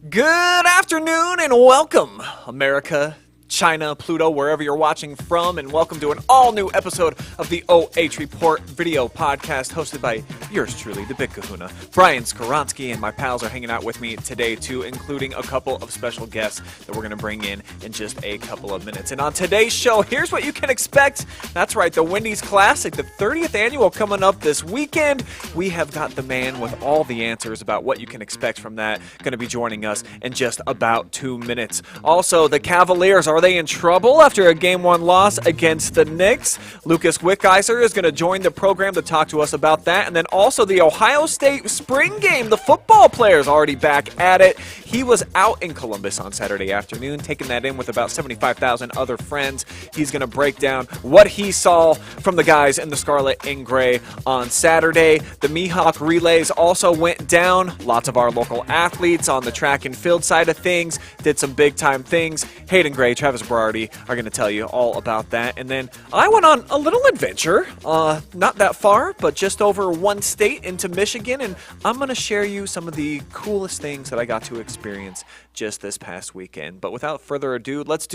Good afternoon and welcome, America, China, Pluto, wherever you're watching from, and welcome to an all-new episode of the OH.Report video podcast hosted by yours truly, the Big Kahuna. Brian Skowronski and my pals are hanging out with me today too, including a couple of special guests that we're going to bring in just a couple of minutes. And on today's show, here's what you can expect. That's right, the Wendy's Classic, the 30th annual coming up this weekend. We have got the man with all the answers about what you can expect from that going to be joining us in just about 2 minutes. Also, the Cavaliers, are they in trouble after a Game 1 loss against the Knicks? Lucas Wickiser is going to join the program to talk to us about that. And then also the Ohio State Spring Game. The football players already back at it. He was out in Columbus on Saturday afternoon, taking that in with about 75,000 other friends. He's going to break down what he saw from the guys in the scarlet and gray on Saturday. The Mehock relays also went down. Lots of our local athletes on the track and field side of things did some big-time things. Hayden Gray, Travis Berardi are going to tell you all about that. And then I went on a little adventure, not that far, but just over one state into Michigan, and I'm going to share you some of the coolest things that I got to experience just this past weekend. But without further ado, let's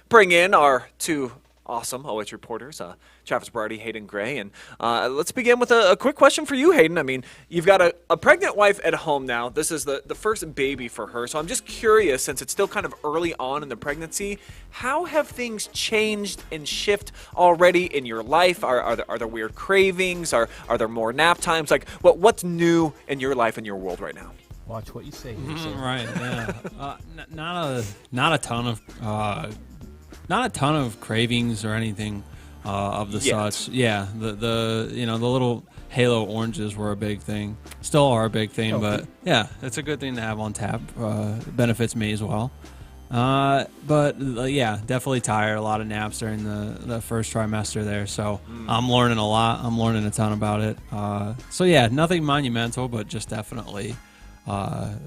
bring in our two awesome OH reporters, Travis Berardi, Hayden Gray, and let's begin with a quick question for you, Hayden. I mean, you've got a pregnant wife at home now. This is the first baby for her, so I'm just curious, since it's still kind of early on in the pregnancy, how have things changed and shift already in your life? Are there weird cravings? Are there more nap times? Like, what's new in your life and your world right now? Watch what you say. Right, yeah. Not a ton of cravings or anything of the such. Yeah, the little halo oranges were a big thing. Still are a big thing, but yeah, it's a good thing to have on tap. Benefits me as well. But yeah, definitely tired. A lot of naps during the first trimester there. So I'm learning a lot. I'm learning a ton about it. So yeah, nothing monumental, but just definitely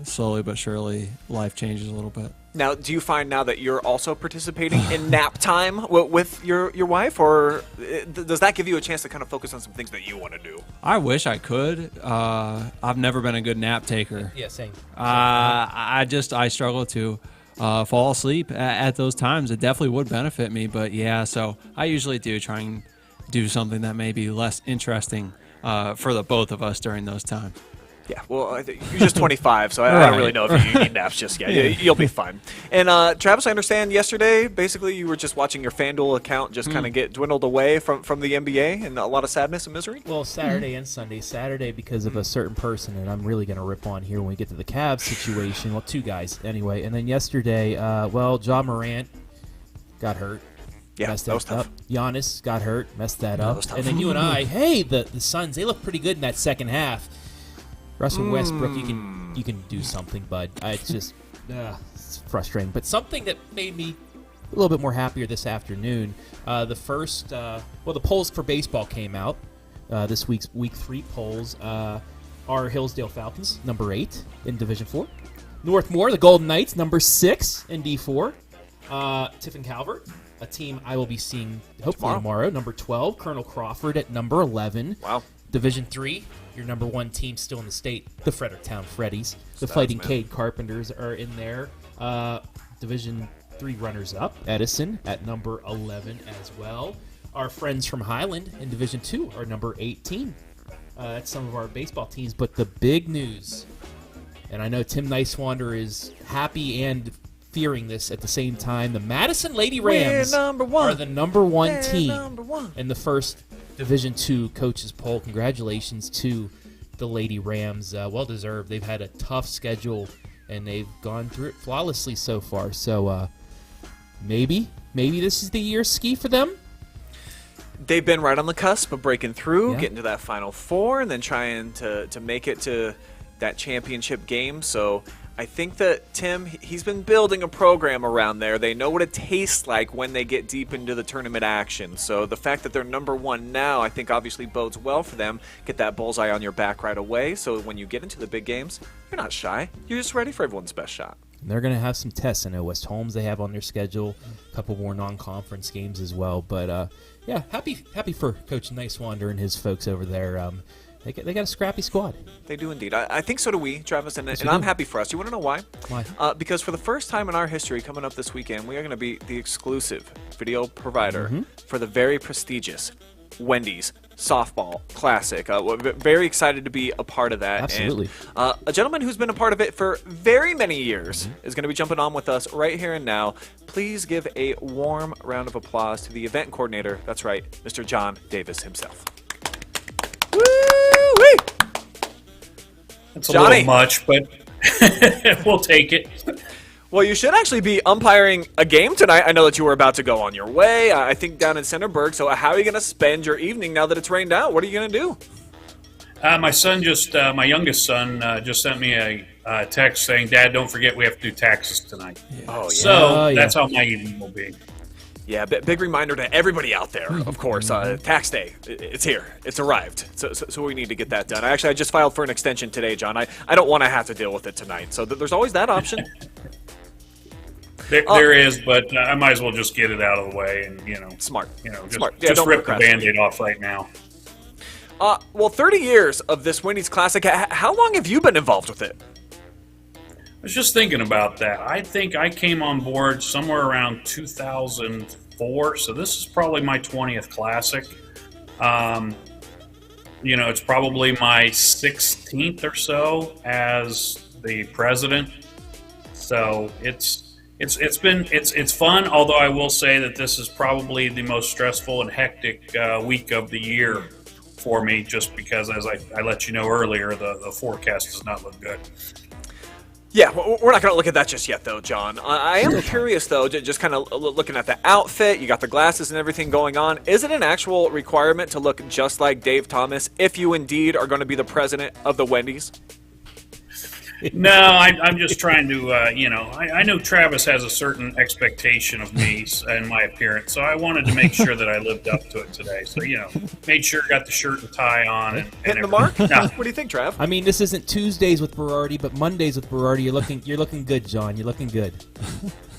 slowly but surely life changes a little bit. Now, do you find now that you're also participating in nap time with your wife, or does that give you a chance to kind of focus on some things that you want to do? I wish I could. I've never been a good nap taker. Yeah, same. I struggle to fall asleep at those times. It definitely would benefit me, but yeah, so I usually do try and do something that may be less interesting for the both of us during those times. Yeah, well, you're just 25, so I don't really know if you need naps just yet. You'll be fine. And Travis, I understand yesterday, basically, you were just watching your FanDuel account just kind of get dwindled away from the NBA, and a lot of sadness and misery? Well, Saturday and Sunday. Saturday because of a certain person, and I'm really going to rip on here when we get to the Cavs situation. Well, two guys, anyway. And then yesterday, Ja Morant got hurt. Yeah, messed that was tough. up. Giannis got hurt, messed that up. That was tough. And then you and I, hey, the Suns, they look pretty good in that second half. Russell Westbrook, you can do something, bud. It's just it's frustrating. But something that made me a little bit more happier this afternoon. The polls for baseball came out. This week's Week 3 polls are Hillsdale Falcons, number 8 in Division 4. Northmore, the Golden Knights, number 6 in D4. Tiffin Calvert, a team I will be seeing hopefully tomorrow, number 12. Colonel Crawford at number 11. Wow. Division 3, your number 1 team still in the state, the Fredericktown Freddies. The Fighting Cade Carpenters are in there. Division 3 runners-up, Edison at number 11 as well. Our friends from Highland in Division 2 are number 18. That's some of our baseball teams. But the big news, and I know Tim Nicewander is happy and fearing this at the same time, the Madison Lady Rams are the number 1 team in the first Division 2 coaches poll. Congratulations to the Lady Rams. Well-deserved. They've had a tough schedule, and they've gone through it flawlessly so far. So maybe this is the year ski for them. They've been right on the cusp of breaking through, getting to that Final Four, and then trying to make it to that championship game. So I think that Tim, he's been building a program around there. They know what it tastes like when they get deep into the tournament action. So the fact that they're number 1 now, I think obviously bodes well for them. Get that bullseye on your back right away. So when you get into the big games, you're not shy. You're just ready for everyone's best shot. And they're going to have some tests. I know West Holmes they have on their schedule, a couple more non-conference games as well. But yeah, happy for Coach Nicewander and his folks over there. They got a scrappy squad. They do indeed. I think so do we, Travis, and I'm happy for us. You want to know why? Why? Because for the first time in our history, coming up this weekend, we are going to be the exclusive video provider for the very prestigious Wendy's Softball Classic. We're very excited to be a part of that. Absolutely. And, a gentleman who's been a part of it for very many years is going to be jumping on with us right here and now. Please give a warm round of applause to the event coordinator. That's right, Mr. John Davis himself. Woo-wee! It's a little much, but we'll take it. Well, you should actually be umpiring a game tonight. I know that you were about to go on your way, I think down in Centerburg. So how are you going to spend your evening now that it's rained out? What are you going to do? My youngest son just sent me a text saying, "Dad, don't forget we have to do taxes tonight." Yeah. Oh, yeah. So that's how my evening will be. Yeah, big reminder to everybody out there, of course. Tax day, it's here. It's arrived. So we need to get that done. I just filed for an extension today, John. I don't want to have to deal with it tonight. So there's always that option. There is, but I might as well just get it out of the way and, Smart. Smart. Yeah, just rip the Band-Aid off right now. Well, 30 years of this Wendy's Classic. How long have you been involved with it? I was just thinking about that. I think I came on board somewhere around 2004, so this is probably my 20th Classic. It's probably my 16th or so as the president. So it's fun, although I will say that this is probably the most stressful and hectic week of the year for me, just because, as I let you know earlier, the forecast does not look good. Yeah, we're not going to look at that just yet, though, John. I am curious, though, just kind of looking at the outfit. You got the glasses and everything going on. Is it an actual requirement to look just like Dave Thomas if you indeed are going to be the president of the Wendy's? No, I'm just trying to, I know Travis has a certain expectation of me and my appearance, so I wanted to make sure that I lived up to it today. So, made sure I got the shirt and tie on. And hitting the mark? No. What do you think, Trav? I mean, this isn't Tuesdays with Berardi, but Mondays with Berardi. You're looking good, John. You're looking good.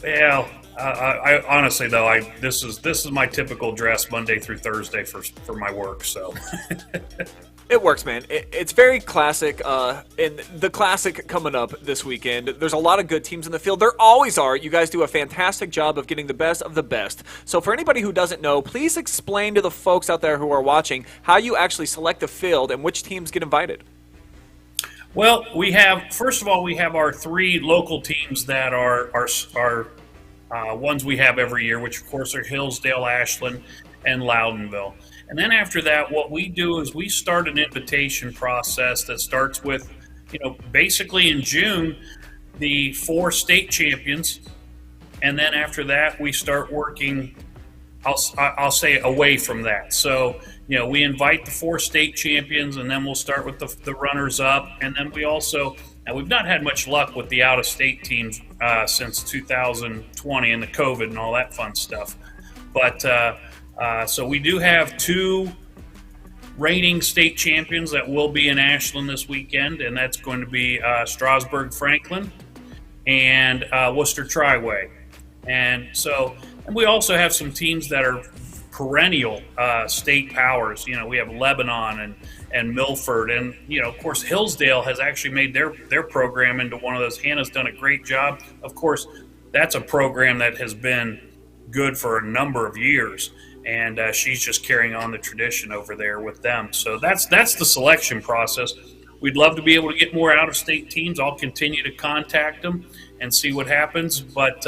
Well, I honestly though, this is my typical dress Monday through Thursday for my work. So. It works, man. It's very classic. And the Classic coming up this weekend, there's a lot of good teams in the field. There always are. You guys do a fantastic job of getting the best of the best. So for anybody who doesn't know, please explain to the folks out there who are watching how you actually select the field and which teams get invited. Well, first of all, we have our three local teams that are ones we have every year, which of course are Hillsdale, Ashland, and Loudonville. And then after that, what we do is we start an invitation process that starts with, basically in June, the 4 state champions. And then after that, we start working, I'll say away from that. So, we invite the 4 state champions, and then we'll start with the runners up. And then we also, now we've not had much luck with the out-of-state teams since 2020 and the COVID and all that fun stuff. But, so we do have 2 reigning state champions that will be in Ashland this weekend, and that's going to be Strasburg Franklin and Worcester Triway. And we also have some teams that are perennial state powers. We have Lebanon and Milford, and of course Hillsdale has actually made their program into one of those. Hannah's done a great job. Of course, that's a program that has been good for a number of years. And she's just carrying on the tradition over there with them. So that's the selection process. We'd love to be able to get more out-of-state teams. I'll continue to contact them and see what happens. But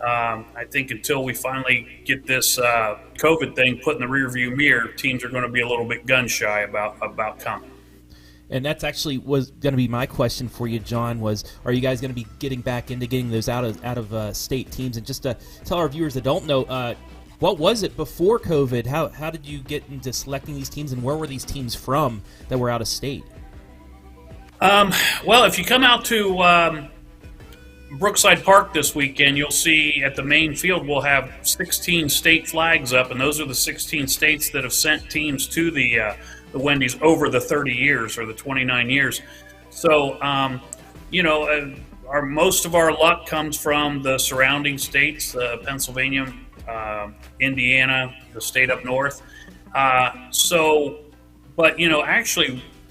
I think until we finally get this COVID thing put in the rearview mirror, teams are going to be a little bit gun-shy about coming. And that's actually was going to be my question for you, John, are you guys going to be getting back into getting those out of state teams? And just to tell our viewers that don't know, what was it before COVID? How did you get into selecting these teams, and where were these teams from that were out of state? Well, if you come out to Brookside Park this weekend, you'll see at the main field we'll have 16 state flags up, and those are the 16 states that have sent teams to the Wendy's over the 30 years or the 29 years. So, most of our luck comes from the surrounding states, Pennsylvania, Indiana, the state up north. Actually,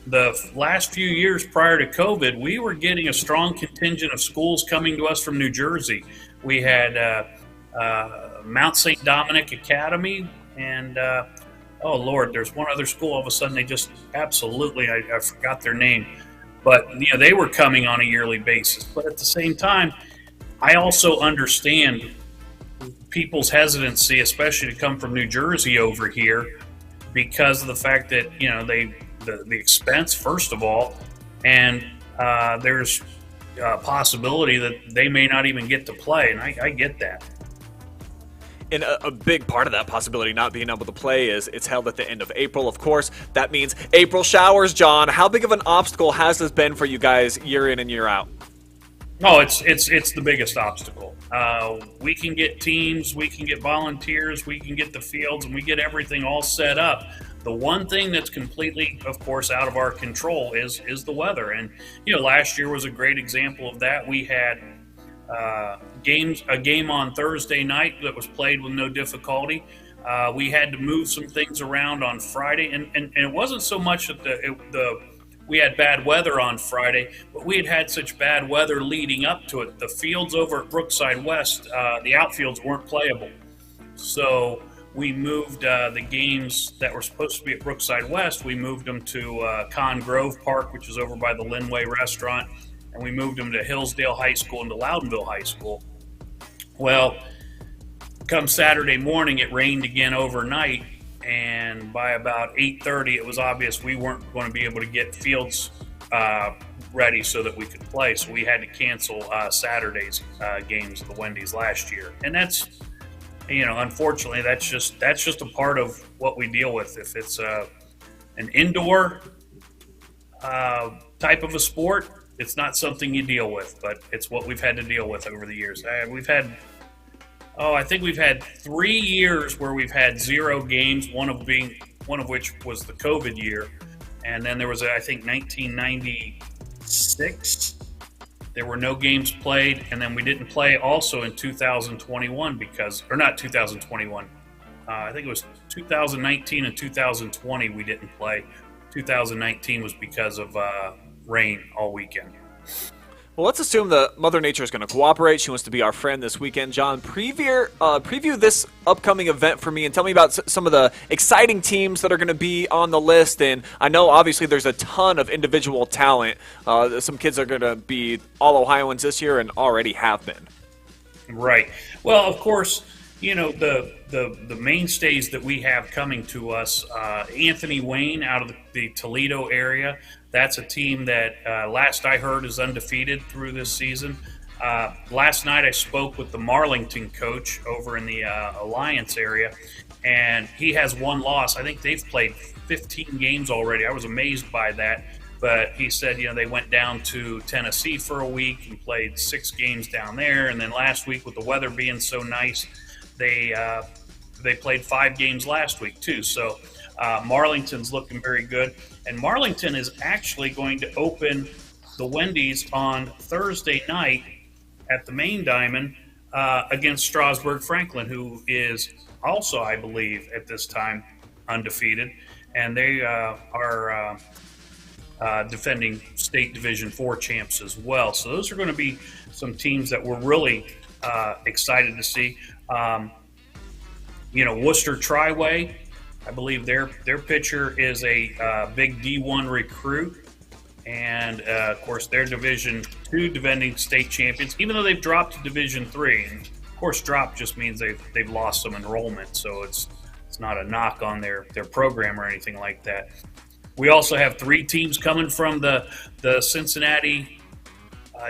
the last few years prior to COVID, we were getting a strong contingent of schools coming to us from New Jersey. We had Mount St. Dominic Academy, and oh Lord, there's one other school. All of a sudden, they just absolutely, I forgot their name, but they were coming on a yearly basis. But at the same time, I also understand people's hesitancy, especially to come from New Jersey over here, because of the fact that the expense, first of all, and there's a possibility that they may not even get to play, and I get that. And a big part of that possibility not being able to play is it's held at the end of April, of course. That means April showers, John. How big of an obstacle has this been for you guys year in and year out? Oh, it's the biggest obstacle. We can get teams, we can get volunteers, we can get the fields, and we get everything all set up. The one thing that's completely, of course, out of our control is the weather. And last year was a great example of that. We had a game on Thursday night that was played with no difficulty. We had to move some things around on Friday, and it wasn't so much that we had bad weather on Friday, but we had such bad weather leading up to it. The fields over at Brookside West, the outfields weren't playable. So we moved the games that were supposed to be at Brookside West, we moved them to Con Grove Park, which is over by the Linway restaurant, and we moved them to Hillsdale High School and to Loudonville High School. Well, come Saturday morning, it rained again overnight, and by about 8:30, it was obvious we weren't going to be able to get fields ready so that we could play. So we had to cancel Saturday's games of the Wendy's last year, and that's, unfortunately, that's just a part of what we deal with. If it's an indoor type of a sport, it's not something you deal with, but it's what we've had to deal with over the years. I think we've had 3 years where we've had 0 games, one of which was the COVID year. And then there was, I think, 1996. There were no games played. And then we didn't play also in 2021 not 2021. I think it was 2019 and 2020 we didn't play. 2019 was because of rain all weekend. Well, let's assume that Mother Nature is going to cooperate. She wants to be our friend this weekend. John, preview this upcoming event for me and tell me about some of the exciting teams that are going to be on the list. And I know, obviously, there's a ton of individual talent. Some kids are going to be all Ohioans this year and already have been. Right. Well, of course, the mainstays that we have coming to us, Anthony Wayne out of the Toledo area. That's a team that, last I heard, is undefeated through this season. Last night I spoke with the Marlington coach over in the Alliance area, and he has one loss. I think they've played 15 games already. I was amazed by that. But he said, they went down to Tennessee for a week and played 6 games down there. And then last week, with the weather being so nice, they played 5 games last week too. So Marlington's looking very good. And Marlington is actually going to open the Wendy's on Thursday night at the main diamond against Strasburg Franklin, who is also, I believe, at this time undefeated. And they are defending State Division IV champs as well. So those are going to be some teams that we're really excited to see. Worcester Triway, I believe their pitcher is a big D1 recruit, and of course they're Division II defending state champions, even though they've dropped to Division III. And of course, drop just means they've lost some enrollment, so it's not a knock on their program or anything like that. We also have 3 teams coming from the Cincinnati,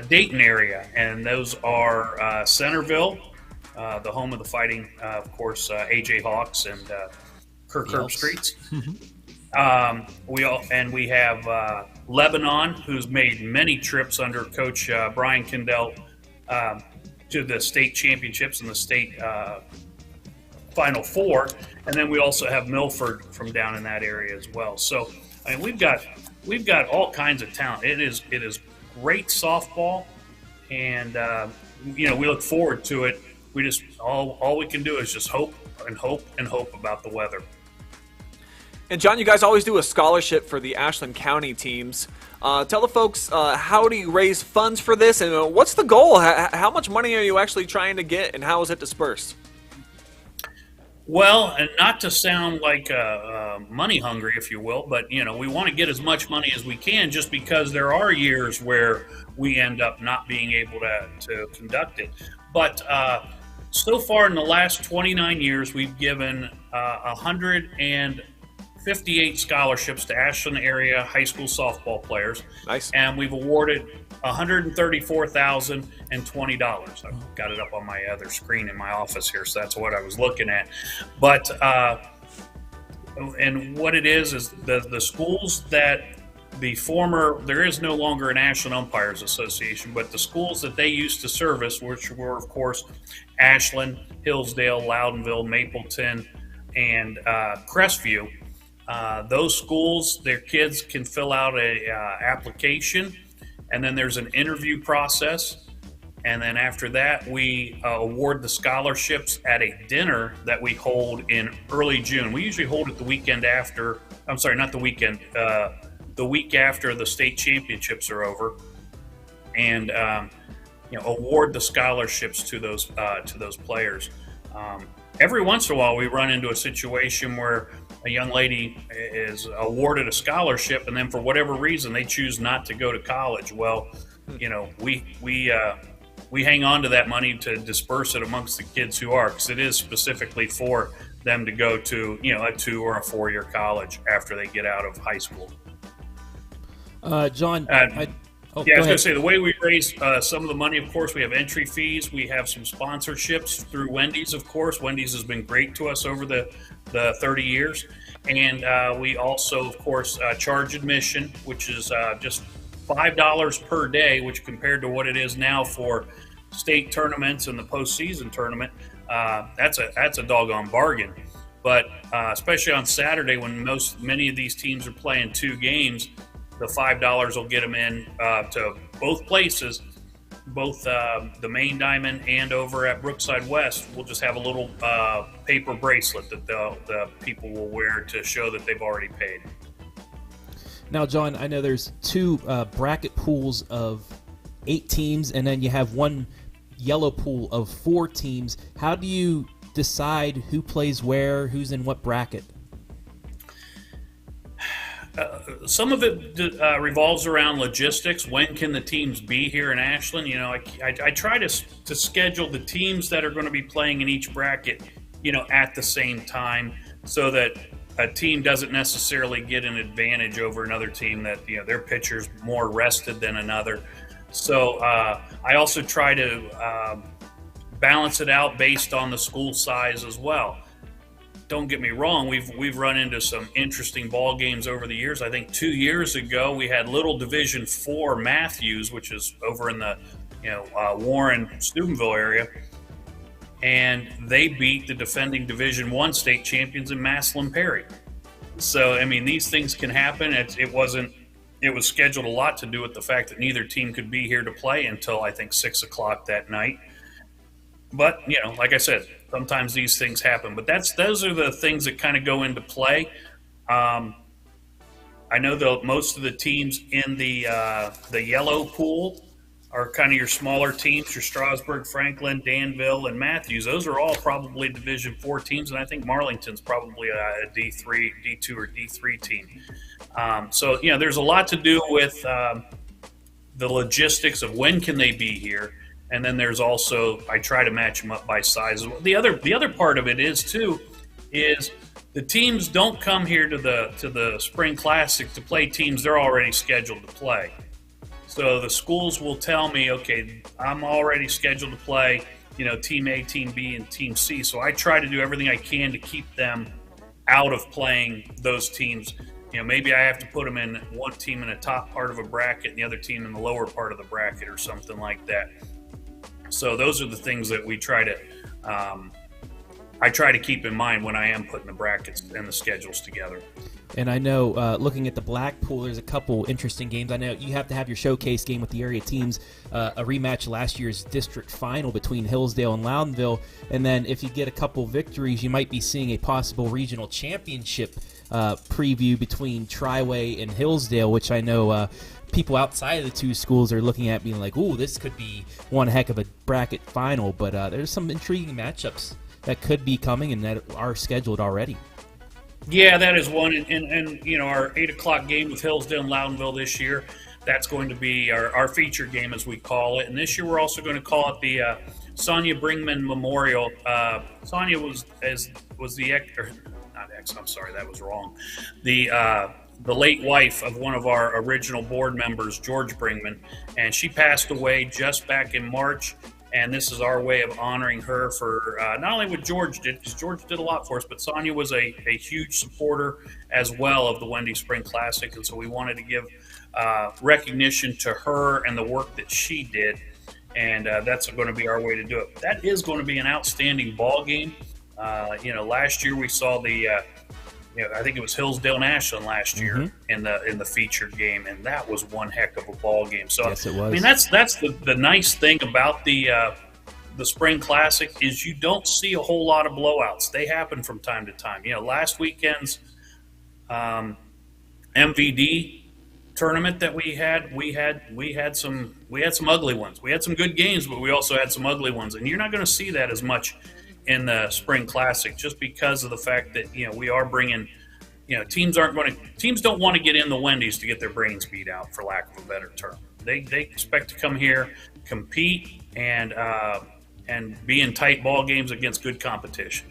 Dayton area, and those are Centerville, the home of the Fighting, of course, AJ Hawks and Kirk Herbstreets. We have Lebanon, who's made many trips under Coach Brian Kendall to the state championships and the state Final Four, and then we also have Milford from down in that area as well. So, we've got all kinds of talent. It is great softball, and we look forward to it. We just all we can do is just hope and hope and hope about the weather. And John, you guys always do a scholarship for the Ashland County teams. Tell the folks, how do you raise funds for this, and what's the goal? How much money are you actually trying to get, and how is it dispersed? Well, and not to sound like money hungry, if you will, but we want to get as much money as we can, just because there are years where we end up not being able to conduct it. But so far in the last 29 years, we've given 158 scholarships to Ashland area high school softball players. Nice. And we've awarded $134,020. I've got it up on my other screen in my office here, so that's what I was looking at. But and what it is the schools that there is no longer an Ashland Umpires Association, but the schools that they used to service, which were, of course, Ashland, Hillsdale, Loudonville, Mapleton, and Crestview, those schools, their kids can fill out a application, and then there's an interview process. And then after that, we award the scholarships at a dinner that we hold in early June. We usually hold it the weekend after, I'm sorry, not the weekend, the week after the state championships are over, and award the scholarships to those players. Every once in a while, we run into a situation where a young lady is awarded a scholarship, and then for whatever reason they choose not to go to college. Well, we hang on to that money to disperse it amongst the kids who are, because it is specifically for them to go to a 2 or a 4-year college after they get out of high school. John, I was going to say, the way we raise some of the money, of course, we have entry fees. We have some sponsorships through Wendy's, of course. Wendy's has been great to us over the 30 years. And we also, of course, charge admission, which is just $5 per day, which compared to what it is now for state tournaments and the postseason tournament, that's a doggone bargain. But especially on Saturday, when many of these teams are playing 2 games, the $5 will get them in to both places, both the main diamond and over at Brookside West. We'll just have a little paper bracelet that the people will wear to show that they've already paid. Now, John, I know there's 2 bracket pools of 8 teams, and then you have one yellow pool of 4 teams. How do you decide who plays where, who's in what bracket? Some of it revolves around logistics. When can the teams be here in Ashland? I try to schedule the teams that are going to be playing in each bracket, at the same time, so that a team doesn't necessarily get an advantage over another team that, their pitcher's more rested than another. So I also try to balance it out based on the school size as well. Don't get me wrong, we've run into some interesting ball games over the years. I think 2 years ago we had Little Division 4 Matthews, which is over in the Warren Steubenville area, and they beat the defending Division 1 state champions in Massillon Perry. So I mean, these things can happen. It was scheduled a lot to do with the fact that neither team could be here to play until I think 6 o'clock that night. But, like I said, sometimes these things happen. But those are the things that kind of go into play. I know most of the teams in the yellow pool are kind of your smaller teams, your Strasburg, Franklin, Danville, and Matthews. Those are all probably Division 4 teams, and I think Marlington's probably a D3, D2, or D3 team. So, there's a lot to do with the logistics of when can they be here. And then there's also, I try to match them up by size. The other part of it is the teams don't come here to the Spring Classic to play teams they're already scheduled to play. So the schools will tell me, okay, I'm already scheduled to play, Team A, Team B, and Team C. So I try to do everything I can to keep them out of playing those teams. Maybe I have to put them in one team in the top part of a bracket and the other team in the lower part of the bracket or something like that. So those are the things that we try to I try to keep in mind when I am putting the brackets and the schedules together. And I know, looking at the black pool, there's a couple interesting games. I know you have to have your showcase game with the area teams, a rematch last year's district final between Hillsdale and Loudonville. And then if you get a couple victories, you might be seeing a possible regional championship preview between Triway and Hillsdale, which I know people outside of the two schools are looking at being like, ooh, this could be one heck of a bracket final. But there's some intriguing matchups that could be coming and that are scheduled already. Yeah, that is one. And you know, our 8 o'clock game with Hillsdale and Loudonville this year, that's going to be our feature game, as we call it. And this year we're also going to call it the Sonia Bringman Memorial. Sonia was the I'm sorry, that was wrong. The late wife of one of our original board members, George Bringman, and she passed away just back in March. And this is our way of honoring her for not only what George did, because George did a lot for us, but Sonia was a huge supporter as well of the Wendy Spring Classic. And so we wanted to give recognition to her and the work that she did. And that's going to be our way to do it. That is going to be an outstanding ball game. Last year we saw I think it was Hillsdale and Ashland last year in the featured game, and that was one heck of a ball game. So yes, it was. I mean, that's the nice thing about the Spring Classic is you don't see a whole lot of blowouts. They happen from time to time. Last weekend's MVD tournament that we had some ugly ones. We had some good games, but we also had some ugly ones, and you're not going to see that as much in the Spring Classic, just because of the fact that we are bringing, teams don't want to get in the Wendy's to get their brains beat out, for lack of a better term. They expect to come here, compete, and be in tight ball games against good competition.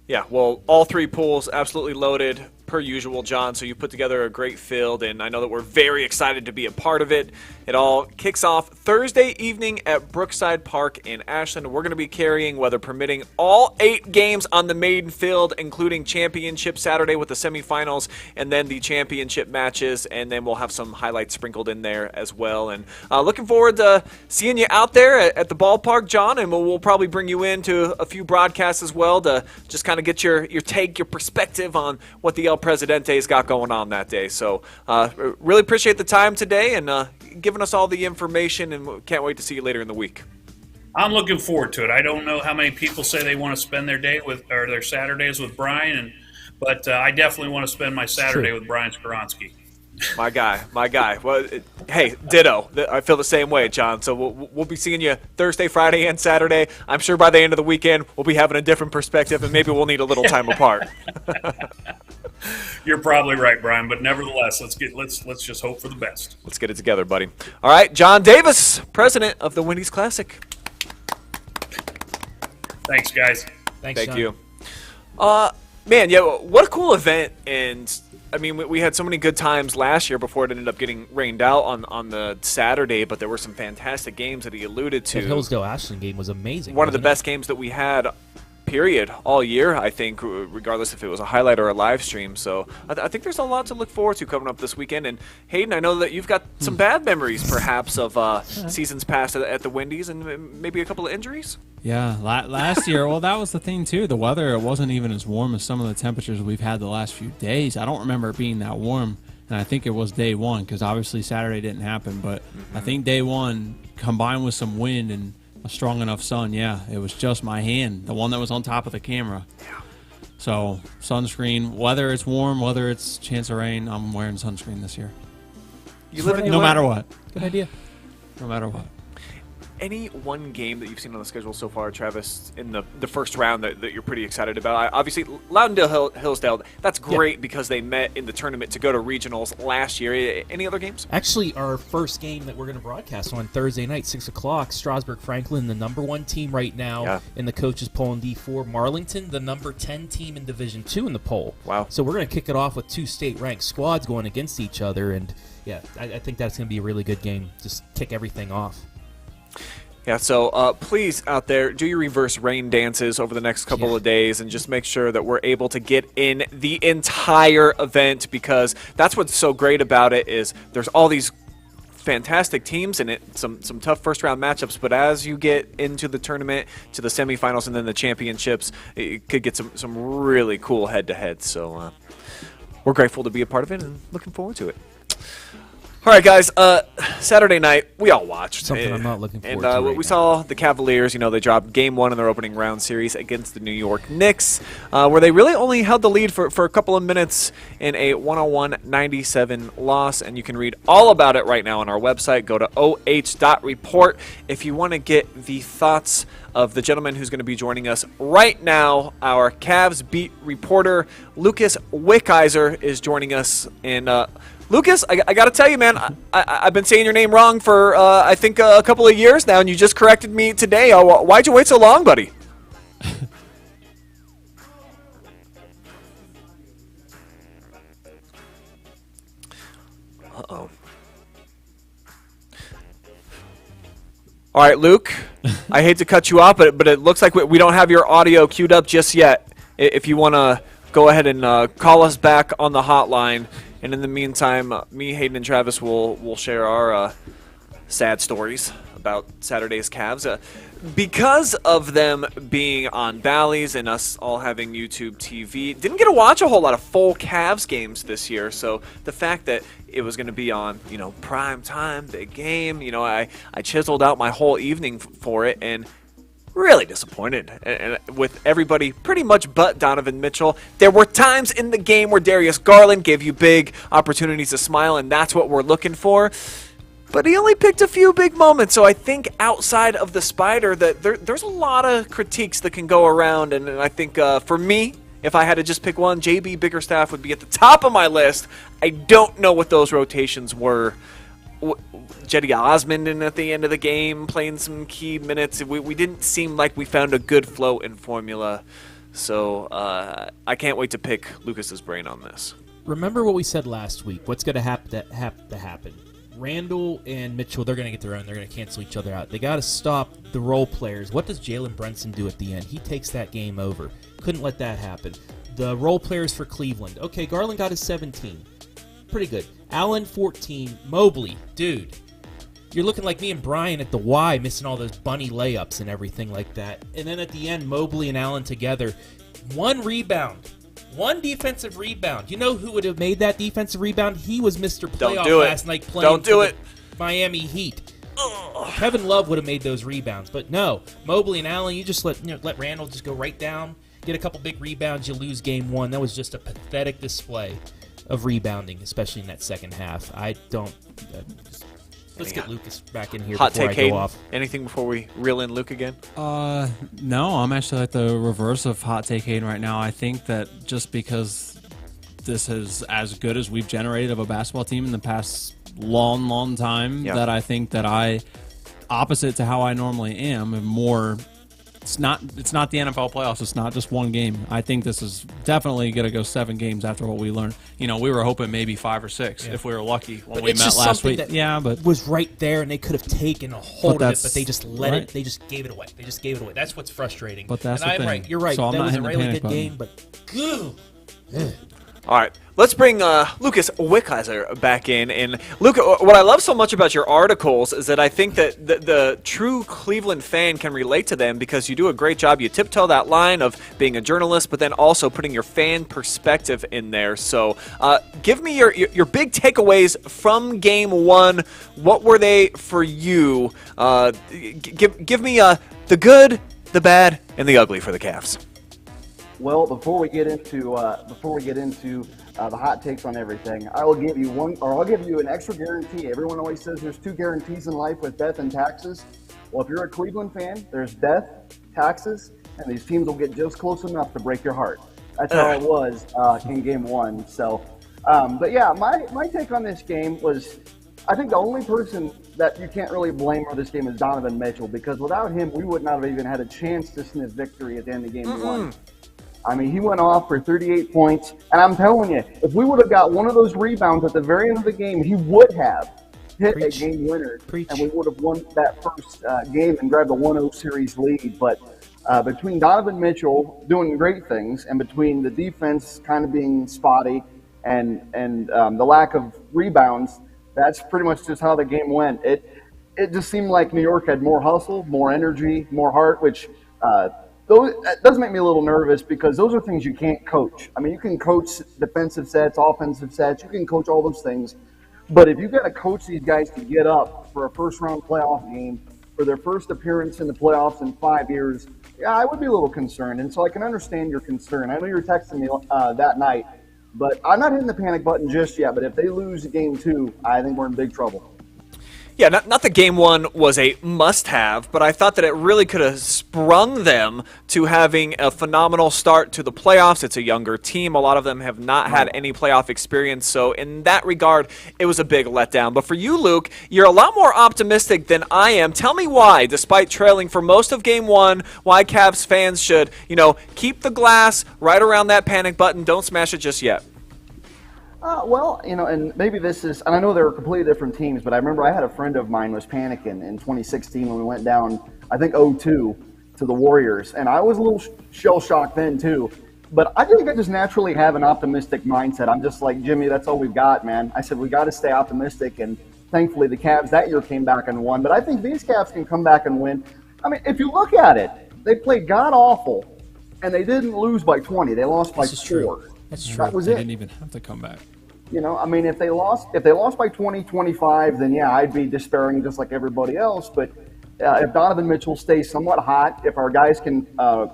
Yeah, well, all three pools absolutely loaded, per usual, John. So you put together a great field, and I know that we're very excited to be a part of it. It all kicks off Thursday evening at Brookside Park in Ashland. We're going to be carrying, weather permitting, all 8 games on the main field, including championship Saturday with the semifinals, and then the championship matches, and then we'll have some highlights sprinkled in there as well. And looking forward to seeing you out there at the ballpark, John, and we'll probably bring you into a few broadcasts as well to just kind of get your take, your perspective on what the El Presidente's got going on that day. So really appreciate the time today and giving us all the information, and can't wait to see you later in the week. I'm looking forward to it. I don't know how many people say they want to spend their day or their Saturdays with Brian, but I definitely want to spend my Saturday with Brian Skowronski. My guy. Well, hey, ditto. I feel the same way, John. So we'll be seeing you Thursday, Friday, and Saturday. I'm sure by the end of the weekend we'll be having a different perspective, and maybe we'll need a little time apart. You're probably right, Brian. But nevertheless, let's just hope for the best. Let's get it together, buddy. All right, John Davis, president of the Wendy's Classic. Thanks, guys. Thanks, Thank John. you. Man, yeah, what a cool event. And I mean, we had so many good times last year before it ended up getting rained out on the Saturday, but there were some fantastic games that he alluded to. The Hillsdale-Ashland game was amazing. One of the best games that we had, period, all year, I think, regardless if it was a highlight or a live stream. So I think there's a lot to look forward to coming up this weekend. And Hayden, I know that you've got some bad memories, perhaps, of seasons past at the Wendy's and maybe a couple of injuries. Yeah, last year, well, that was the thing, too. The weather, it wasn't even as warm as some of the temperatures we've had the last few days. I don't remember it being that warm, and I think it was day one, because obviously Saturday didn't happen. But I think day one, combined with some wind and a strong enough sun, yeah, it was just my hand, the one that was on top of the camera. Yeah. So sunscreen, whether it's warm, whether it's chance of rain, I'm wearing sunscreen this year. You live in no matter what. Good idea. No matter what. Any one game that you've seen on the schedule so far, Travis, in the first round that you're pretty excited about? Obviously, Loudondale Hillsdale, that's great because they met in the tournament to go to regionals last year. Any other games? Actually, our first game that we're going to broadcast on Thursday night, 6 o'clock, Strasburg-Franklin, the number 1 team right now in the coaches poll in D4. Marlington, the number 10 team in Division 2 in the poll. Wow. So we're going to kick it off with 2 state-ranked squads going against each other. And, yeah, I think that's going to be a really good game. Just kick everything off. Yeah, so please, out there, do your reverse rain dances over the next couple of days and just make sure that we're able to get in the entire event, because that's what's so great about it is there's all these fantastic teams in it, some tough first-round matchups, but as you get into the tournament, to the semifinals and then the championships, it could get some really cool head-to-heads. So we're grateful to be a part of it and looking forward to it. All right, guys. Saturday night, we all watched. Something I'm not looking forward and, to right we now. saw the Cavaliers. They dropped Game 1 in their opening round series against the New York Knicks, where they really only held the lead for a couple of minutes in a 101-97 loss. And you can read all about it right now on our website. Go to OH.Report if you want to get the thoughts of the gentleman who's going to be joining us right now. Our Cavs beat reporter, Lucas Wickiser, is joining us. And Lucas, I got to tell you, man, I've been saying your name wrong for, I think, a couple of years now, and you just corrected me today. Why'd you wait so long, buddy? Uh-oh. All right, Luke, I hate to cut you off, but it looks like we don't have your audio queued up just yet. If you want to go ahead and call us back on the hotline. And in the meantime, me, Hayden, and Travis will share our sad stories about Saturday's Cavs. Because of them being on Bally's and us all having YouTube TV, didn't get to watch a whole lot of full Cavs games this year. So the fact that it was going to be on, prime time, big game, I chiseled out my whole evening for it, and really disappointed and with everybody pretty much but Donovan Mitchell. There were times in the game where Darius Garland gave you big opportunities to smile, and that's what we're looking for. But he only picked a few big moments, so I think outside of the Spider that there's a lot of critiques that can go around, and I think for me, if I had to just pick one, JB Bickerstaff would be at the top of my list. I don't know what those rotations were. Jetty Osmond in at the end of the game playing some key minutes. We didn't seem like we found a good flow and formula. So I can't wait to pick Lucas's brain on this. Remember what we said last week. What's going to have to happen? Randall and Mitchell, they're going to get their own. They're going to cancel each other out. They got to stop the role players. What does Jalen Brunson do at the end? He takes that game over. Couldn't let that happen. The role players for Cleveland. Okay, Garland got his 17. Pretty good. Allen, 14. Mobley, dude. You're looking like me and Brian at the Y, missing all those bunny layups and everything like that. And then at the end, Mobley and Allen together. 1 rebound. 1 defensive rebound. You know who would have made that defensive rebound? He was Mr. Playoff last night playing for the Miami Heat. Kevin Love would have made those rebounds. But no, Mobley and Allen, you just let Randall just go right down, get a couple big rebounds, you lose game 1. That was just a pathetic display of rebounding, especially in that second half. I don't... let's get Lucas back in here Hot before take, I go Hayden. off. Anything before we reel in Luke again? No, I'm actually at the reverse of hot take Hayden right now. I think that just because this is as good as we've generated of a basketball team in the past long time, that I think that opposite to how I normally am, more... It's not the NFL playoffs. It's not just one game. I think this is definitely going to go 7 games after what we learned. We were hoping maybe 5 or 6 if we were lucky when we met last week. But was right there, and they could have taken a hold of it, but they just let it. They just gave it away. That's what's frustrating. But that's and the thing. Right. You're right. So that was a really good game, but All right, let's bring Lucas Wickiser back in. And Luke, what I love so much about your articles is that I think that the true Cleveland fan can relate to them because you do a great job. You tiptoe that line of being a journalist, but then also putting your fan perspective in there. So give me your big takeaways from Game 1. What were they for you? Give me the good, the bad, and the ugly for the Cavs. Well, before we get into the hot takes on everything, I'll give you an extra guarantee. Everyone always says there's 2 guarantees in life with death and taxes. Well, if you're a Cleveland fan, there's death, taxes, and these teams will get just close enough to break your heart. That's how it was in Game 1. So, but yeah, my take on this game was, I think the only person that you can't really blame for this game is Donovan Mitchell, because without him, we would not have even had a chance to sniff victory at the end of Game 1. I mean, he went off for 38 points, and I'm telling you, if we would have got one of those rebounds at the very end of the game, he would have hit a game winner, and we would have won that first game and grabbed a 1-0 series lead. But between Donovan Mitchell doing great things and between the defense kind of being spotty and the lack of rebounds, that's pretty much just how the game went. It just seemed like New York had more hustle, more energy, more heart, which that does make me a little nervous because those are things you can't coach. I mean, you can coach defensive sets, offensive sets. You can coach all those things. But if you got to coach these guys to get up for a first-round playoff game, for their first appearance in the playoffs in 5 years, yeah, I would be a little concerned. And so I can understand your concern. I know you were texting me that night, but I'm not hitting the panic button just yet. But if they lose game 2, I think we're in big trouble. Yeah, not that game 1 was a must-have, but I thought that it really could have sprung them to having a phenomenal start to the playoffs. It's a younger team. A lot of them have not had any playoff experience, so in that regard, it was a big letdown. But for you, Luke, you're a lot more optimistic than I am. Tell me why, despite trailing for most of game 1, why Cavs fans should, keep the glass right around that panic button. Don't smash it just yet. Well, and maybe this is, and I know they were completely different teams, but I remember I had a friend of mine was panicking in 2016 when we went down, I think 0-2 to the Warriors, and I was a little shell-shocked then too. But I think I just naturally have an optimistic mindset. I'm just like, Jimmy, that's all we've got, man. I said we got to stay optimistic, and thankfully the Cavs that year came back and won. But I think these Cavs can come back and win. I mean, if you look at it, they played god-awful, and they didn't lose by 20. They lost by 4. That's true. That was They it. didn't even have to come back. If they lost by 20, 25, then yeah, I'd be despairing just like everybody else. But if Donovan Mitchell stays somewhat hot, if our guys can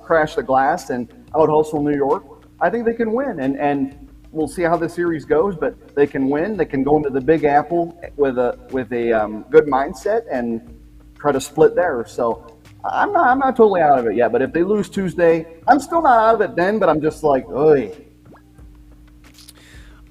crash the glass and out-hustle New York, I think they can win. And we'll see how the series goes, but they can win. They can go into the Big Apple with a good mindset and try to split there. So I'm not totally out of it yet. But if they lose Tuesday, I'm still not out of it then, but I'm just like, oy.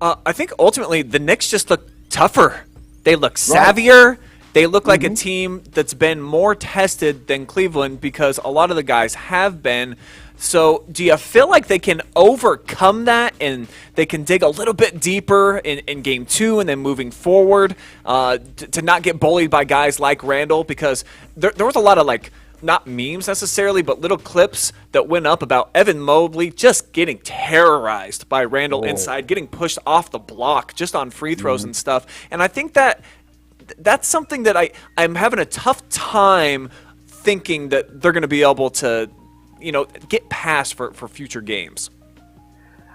I think ultimately the Knicks just look tougher. They look savvier. They look like a team that's been more tested than Cleveland because a lot of the guys have been. So do you feel like they can overcome that and they can dig a little bit deeper in game 2 and then moving forward to not get bullied by guys like Randall? Because there was a lot of not memes necessarily, but little clips that went up about Evan Mobley just getting terrorized by Randall inside, getting pushed off the block just on free throws and stuff. And I think that's something that I'm having a tough time thinking that they're going to be able to, get past for future games.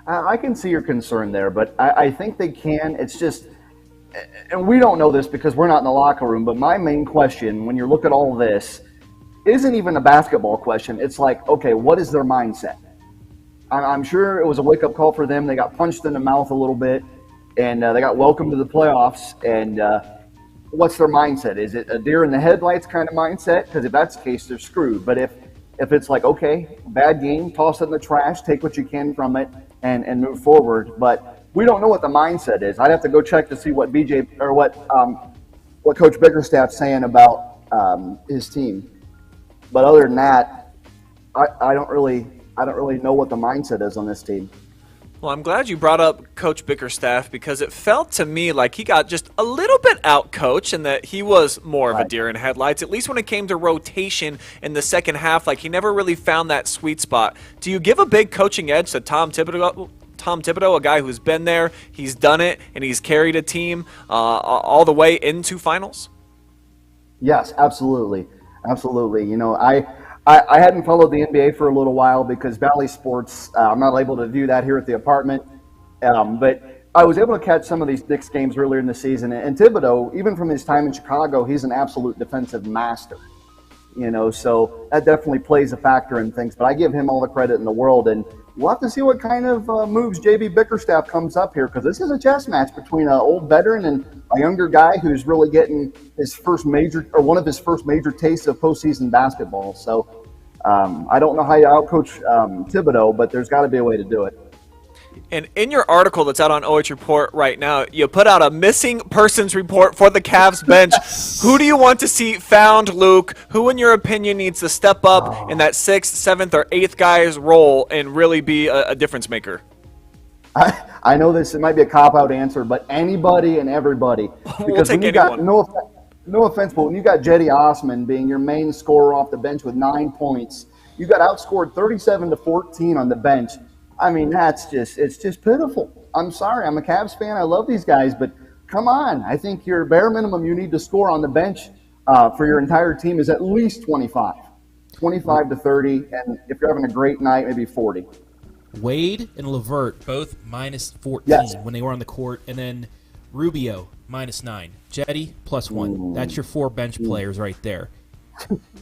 I can see your concern there, but I think they can. It's just, and we don't know this because we're not in the locker room, but my main question when you look at all this isn't even a basketball question. It's like, okay, what is their mindset? I'm sure it was a wake-up call for them. They got punched in the mouth a little bit, and they got welcomed to the playoffs. And what's their mindset? Is it a deer in the headlights kind of mindset? Because if that's the case, they're screwed. But if it's like, okay, bad game, toss it in the trash, take what you can from it, and move forward. But we don't know what the mindset is. I'd have to go check to see what what Coach Bickerstaff's saying about his team. But other than that, I don't really know what the mindset is on this team. Well, I'm glad you brought up Coach Bickerstaff because it felt to me like he got just a little bit out-coached and that he was more of a deer in headlights, at least when it came to rotation in the second half. Like, he never really found that sweet spot. Do you give a big coaching edge to Tom Thibodeau, a guy who's been there, he's done it, and he's carried a team all the way into finals? Yes, absolutely. Absolutely. I hadn't followed the NBA for a little while because Valley Sports, I'm not able to do that here at the apartment. But I was able to catch some of these Knicks games earlier in the season. And Thibodeau, even from his time in Chicago, he's an absolute defensive master. So that definitely plays a factor in things. But I give him all the credit in the world. And we'll have to see what kind of moves JB Bickerstaff comes up here because this is a chess match between an old veteran and a younger guy who's really getting one of his first major tastes of postseason basketball. So I don't know how you outcoach Thibodeau, but there's got to be a way to do it. And in your article that's out on OH.Report right now, you put out a missing persons report for the Cavs bench. Who do you want to see found, Luke? Who, in your opinion, needs to step up in that 6th, 7th, or 8th guy's role and really be a difference maker? I know it might be a cop-out answer, but anybody and everybody. Because we'll take anyone. No offense, but when you got Jetty Osman being your main scorer off the bench with 9 points, you got outscored 37-14 on the bench. I mean, it's just pitiful. I'm sorry. I'm a Cavs fan. I love these guys, but come on. I think your bare minimum you need to score on the bench for your entire team is at least 25 to 30, and if you're having a great night, maybe 40. Wade and LeVert both minus 14 when they were on the court, and then Rubio, -9. Jetty, +1. That's your 4 bench players right there.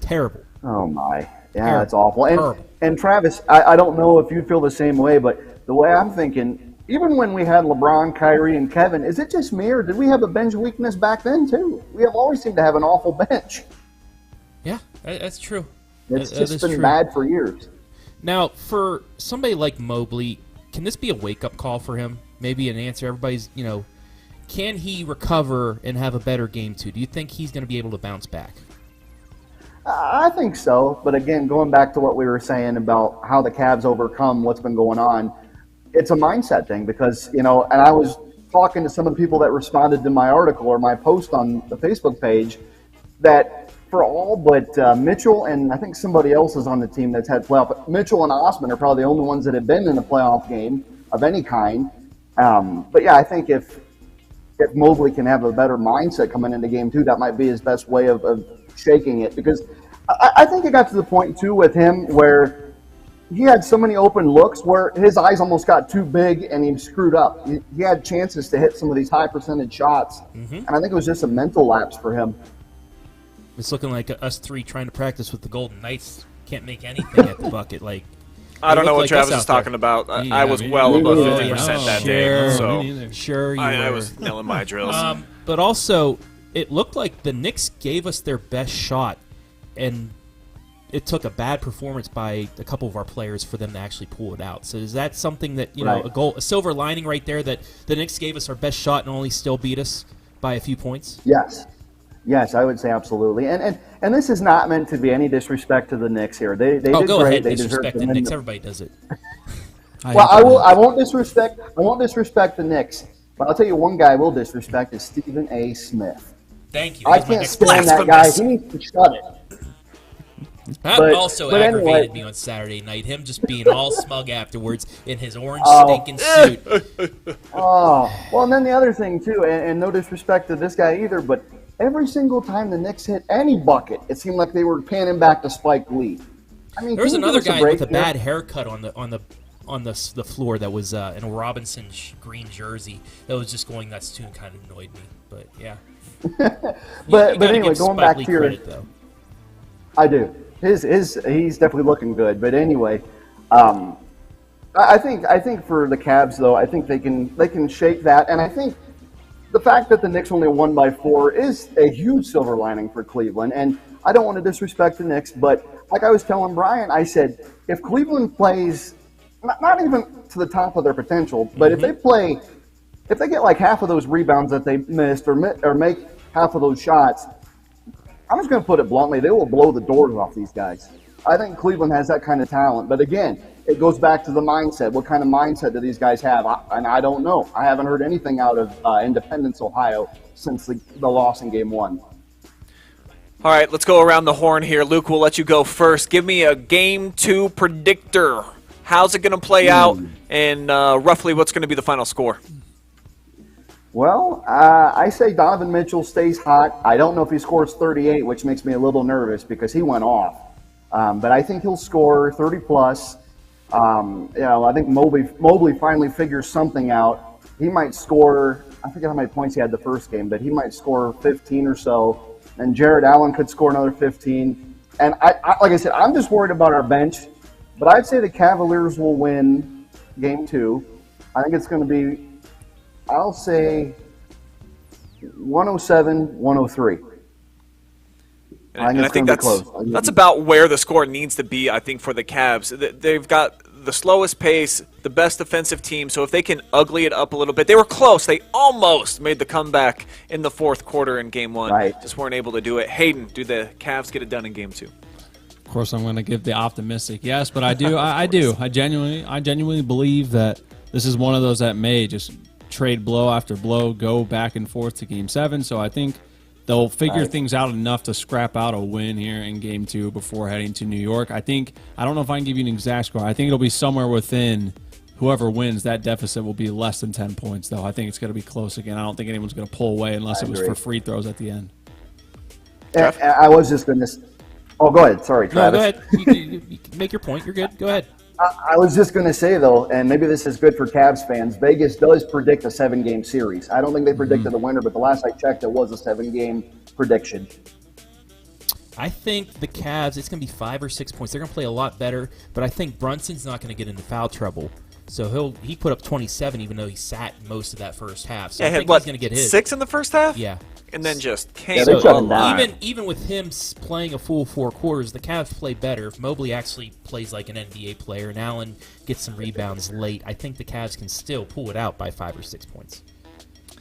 Terrible. Oh, my. Yeah, Terrible. that's awful. Terrible. And Travis, I don't know if you feel the same way, but the way I'm thinking, even when we had LeBron, Kyrie, and Kevin, is it just me, or did we have a bench weakness back then, too? We have always seemed to have an awful bench. Yeah, that's true. It's That is just been true. bad for years. Now, for somebody like Mobley, can this be a wake-up call for him? Maybe an answer. Everybody's, can he recover and have a better game, too? Do you think he's going to be able to bounce back? I think so, but again, going back to what we were saying about how the Cavs overcome what's been going on, it's a mindset thing because, and I was talking to some of the people that responded to my article or my post on the Facebook page that for all but Mitchell and I think somebody else is on the team that's had playoff. Mitchell and Osman are probably the only ones that have been in a playoff game of any kind. But yeah, I think if Mobley can have a better mindset coming into game 2, that might be his best way of shaking it, because I think it got to the point too with him where he had so many open looks where his eyes almost got too big and he screwed up. He had chances to hit some of these high percentage shots, and I think it was just a mental lapse for him. It's looking like us 3 trying to practice with the Golden Knights can't make anything at the bucket. I don't know what like Travis us is out there. talking about. Yeah, I was well above 50% that day, Sure, so sure you I were. was nailing my drills. But also, it looked like the Knicks gave us their best shot, and it took a bad performance by a couple of our players for them to actually pull it out. So is that something that, Right. a silver lining right there, that the Knicks gave us our best shot and only still beat us by a few points? Yes, I would say absolutely. And this is not meant to be any disrespect to the Knicks here. They did Go great. ahead, They disrespect deserve the to Knicks. win. Everybody does it. Well, I won't disrespect the Knicks. But I'll tell you one guy I will disrespect is Stephen A. Smith. Thank you. I That was my can't next stand that guy. He needs to shut it. That But- also but aggravated anyway. me on Saturday night. Him just being all smug afterwards in his orange stinking suit. Oh, well, and then the other thing, too, and no disrespect to this guy either, but every single time the Knicks hit any bucket, it seemed like they were panning back to Spike Lee. I mean, There was can you another give us guy break with a here? bad haircut on the floor that was in a Robinson green jersey that was just going nuts too and kind of annoyed me. But yeah. But You gotta anyway, give going Spike back Lee to your, credit, though. I do. He's definitely looking good. But anyway, I think for the Cavs though, I think they can shake that, and I think the fact that the Knicks only won by 4 is a huge silver lining for Cleveland. And I don't want to disrespect the Knicks, but like I was telling Brian, I said if Cleveland plays not even to the top of their potential, but if they get like half of those rebounds that they missed or make half of those shots, I'm just going to put it bluntly, they will blow the doors off these guys. I think Cleveland has that kind of talent. But again, it goes back to the mindset. What kind of mindset do these guys have? I don't know. I haven't heard anything out of Independence, Ohio since the loss in Game 1. All right, let's go around the horn here. Luke, we'll let you go first. Give me a Game 2 predictor. How's it going to play out, and roughly what's going to be the final score? Well, I say Donovan Mitchell stays hot. I don't know if he scores 38, which makes me a little nervous because he went off. But I think he'll score 30-plus. I think Mobley finally figures something out. He might score, I forget how many points he had the first game, but he might score 15 or so. And Jared Allen could score another 15. And I like I said, I'm just worried about our bench. But I'd say the Cavaliers will win Game 2. I think it's going to be, I'll say 107-103. And I think that's about where the score needs to be, I think, for the Cavs. They've got the slowest pace, the best defensive team, so if they can ugly it up a little bit. They were close. They almost made the comeback in the fourth quarter in Game 1. Right. Just weren't able to do it. Hayden, do the Cavs get it done in Game 2? Of course, I'm going to give the optimistic yes, but I do. I do. I genuinely believe that this is one of those that may just trade blow after blow, go back and forth to Game 7. So I think they'll figure things out enough to scrap out a win here in Game 2 before heading to New York. I don't know if I can give you an exact score. I think it'll be somewhere within whoever wins. That deficit will be less than 10 points, though. I think it's going to be close again. I don't think anyone's going to pull away unless it was for free throws at the end. I was just going to. Oh, go ahead. Sorry, Travis. No, go ahead. You make your point. You're good. Go ahead. I was just going to say, though, and maybe this is good for Cavs fans, Vegas does predict a 7-game series. I don't think they predicted the winner, but the last I checked, it was a 7-game prediction. I think the Cavs, it's going to be 5 or 6 points. They're going to play a lot better, but I think Brunson's not going to get into foul trouble. So he put up 27, even though he sat most of that first half. So I think he's going to get his 6 in the first half? Yeah. And then just came even with him playing a full 4 quarters, the Cavs play better. If Mobley actually plays like an NBA player and Allen gets some rebounds late, I think the Cavs can still pull it out by 5 or 6 points.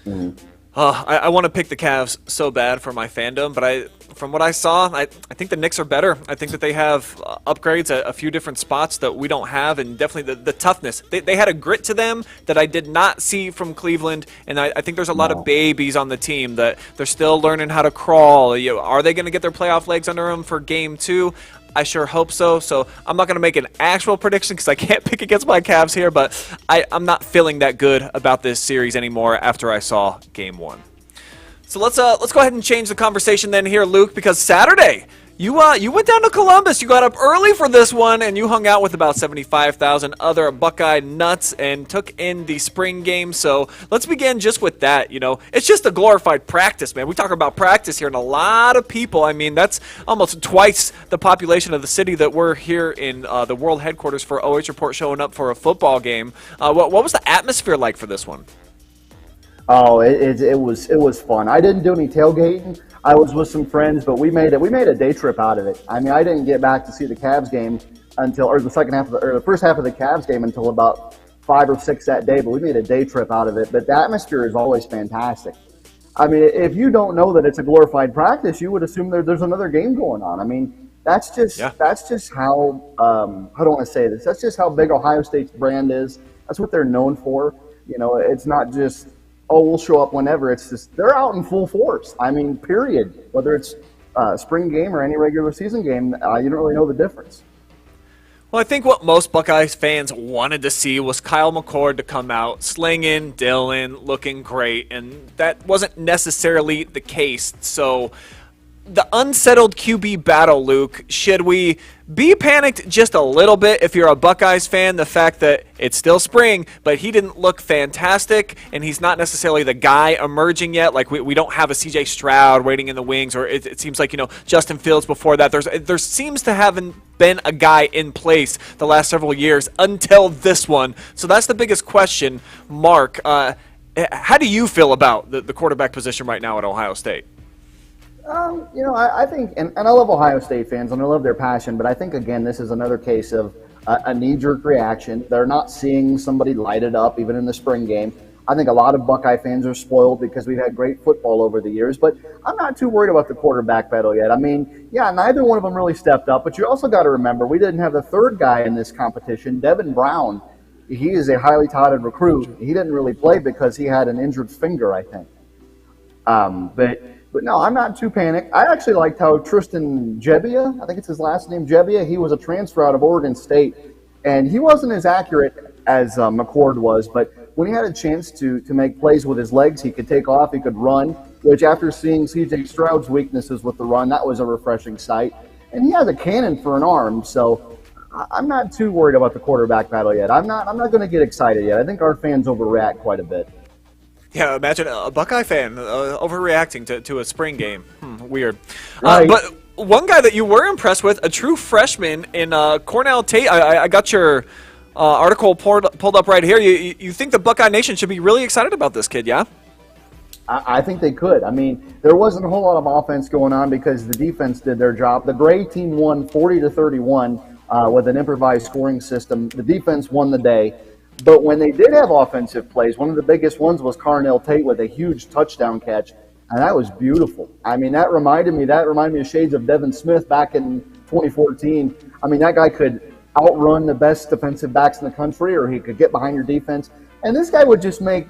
Mm-hmm. I want to pick the Cavs so bad for my fandom, but from what I saw, I think the Knicks are better. I think that they have upgrades at a few different spots that we don't have, and definitely the toughness. They had a grit to them that I did not see from Cleveland, and I think there's a lot of babies on the team that they're still learning how to crawl. Are they going to get their playoff legs under them for Game 2? I sure hope so. So I'm not going to make an actual prediction because I can't pick against my Cavs here, but I'm not feeling that good about this series anymore after I saw Game 1. So let's go ahead and change the conversation then here, Luke, because Saturday you went down to Columbus. You got up early for this one, and you hung out with about 75,000 other Buckeye nuts and took in the spring game. So let's begin just with that. It's just a glorified practice, man. We talk about practice here, and a lot of people. I mean, that's almost twice the population of the city that we're here in the world headquarters for OH.Report showing up for a football game. What was the atmosphere like for this one? Oh, it was fun. I didn't do any tailgating. I was with some friends, but we made a day trip out of it. I mean, I didn't get back to see the Cavs game or the first half of the Cavs game until about 5 or 6 that day. But we made a day trip out of it. But the atmosphere is always fantastic. I mean, if you don't know that it's a glorified practice, you would assume there's another game going on. I mean, that's just how how do I want to say this? That's just how big Ohio State's brand is. That's what they're known for. It's not just, we'll show up whenever. It's just they're out in full force. I mean, period. Whether it's spring game or any regular season game, you don't really know the difference. Well, I think what most Buckeyes fans wanted to see was Kyle McCord to come out, slinging, Dylan, looking great, and that wasn't necessarily the case. So the unsettled QB battle, Luke, should we be panicked just a little bit if you're a Buckeyes fan, the fact that it's still spring, but he didn't look fantastic, and he's not necessarily the guy emerging yet? Like, we don't have a C.J. Stroud waiting in the wings, or it seems like, Justin Fields before that. There seems to haven't been a guy in place the last several years until this one. So that's the biggest question, Mark. How do you feel about the quarterback position right now at Ohio State? I think, and I love Ohio State fans, and I love their passion, but I think, again, this is another case of a knee-jerk reaction. They're not seeing somebody light it up, even in the spring game. I think a lot of Buckeye fans are spoiled because we've had great football over the years, but I'm not too worried about the quarterback battle yet. I mean, yeah, neither one of them really stepped up, but you also got to remember we didn't have the third guy in this competition, Devin Brown. He is a highly touted recruit. He didn't really play because he had an injured finger, I think. But no, I'm not too panicked. I actually liked how Tristan Gebbia, I think it's his last name, Gebbia, he was a transfer out of Oregon State, and he wasn't as accurate as McCord was, but when he had a chance to make plays with his legs, he could take off, he could run, which after seeing C.J. Stroud's weaknesses with the run, that was a refreshing sight. And he has a cannon for an arm, so I'm not too worried about the quarterback battle yet. I'm not going to get excited yet. I think our fans overreact quite a bit. Yeah, imagine a Buckeye fan overreacting to a spring game. Weird. Right. But one guy that you were impressed with, a true freshman in Cornell Tate, I got your article pulled up right here. You think the Buckeye Nation should be really excited about this kid, yeah? I think they could. I mean, there wasn't a whole lot of offense going on because the defense did their job. The Gray team won 40-31 with an improvised scoring system. The defense won the day. But when they did have offensive plays, one of the biggest ones was Carnell Tate with a huge touchdown catch, and that was beautiful. I mean, that reminded me of shades of Devin Smith back in 2014. I mean, that guy could outrun the best defensive backs in the country, or he could get behind your defense. And this guy would just make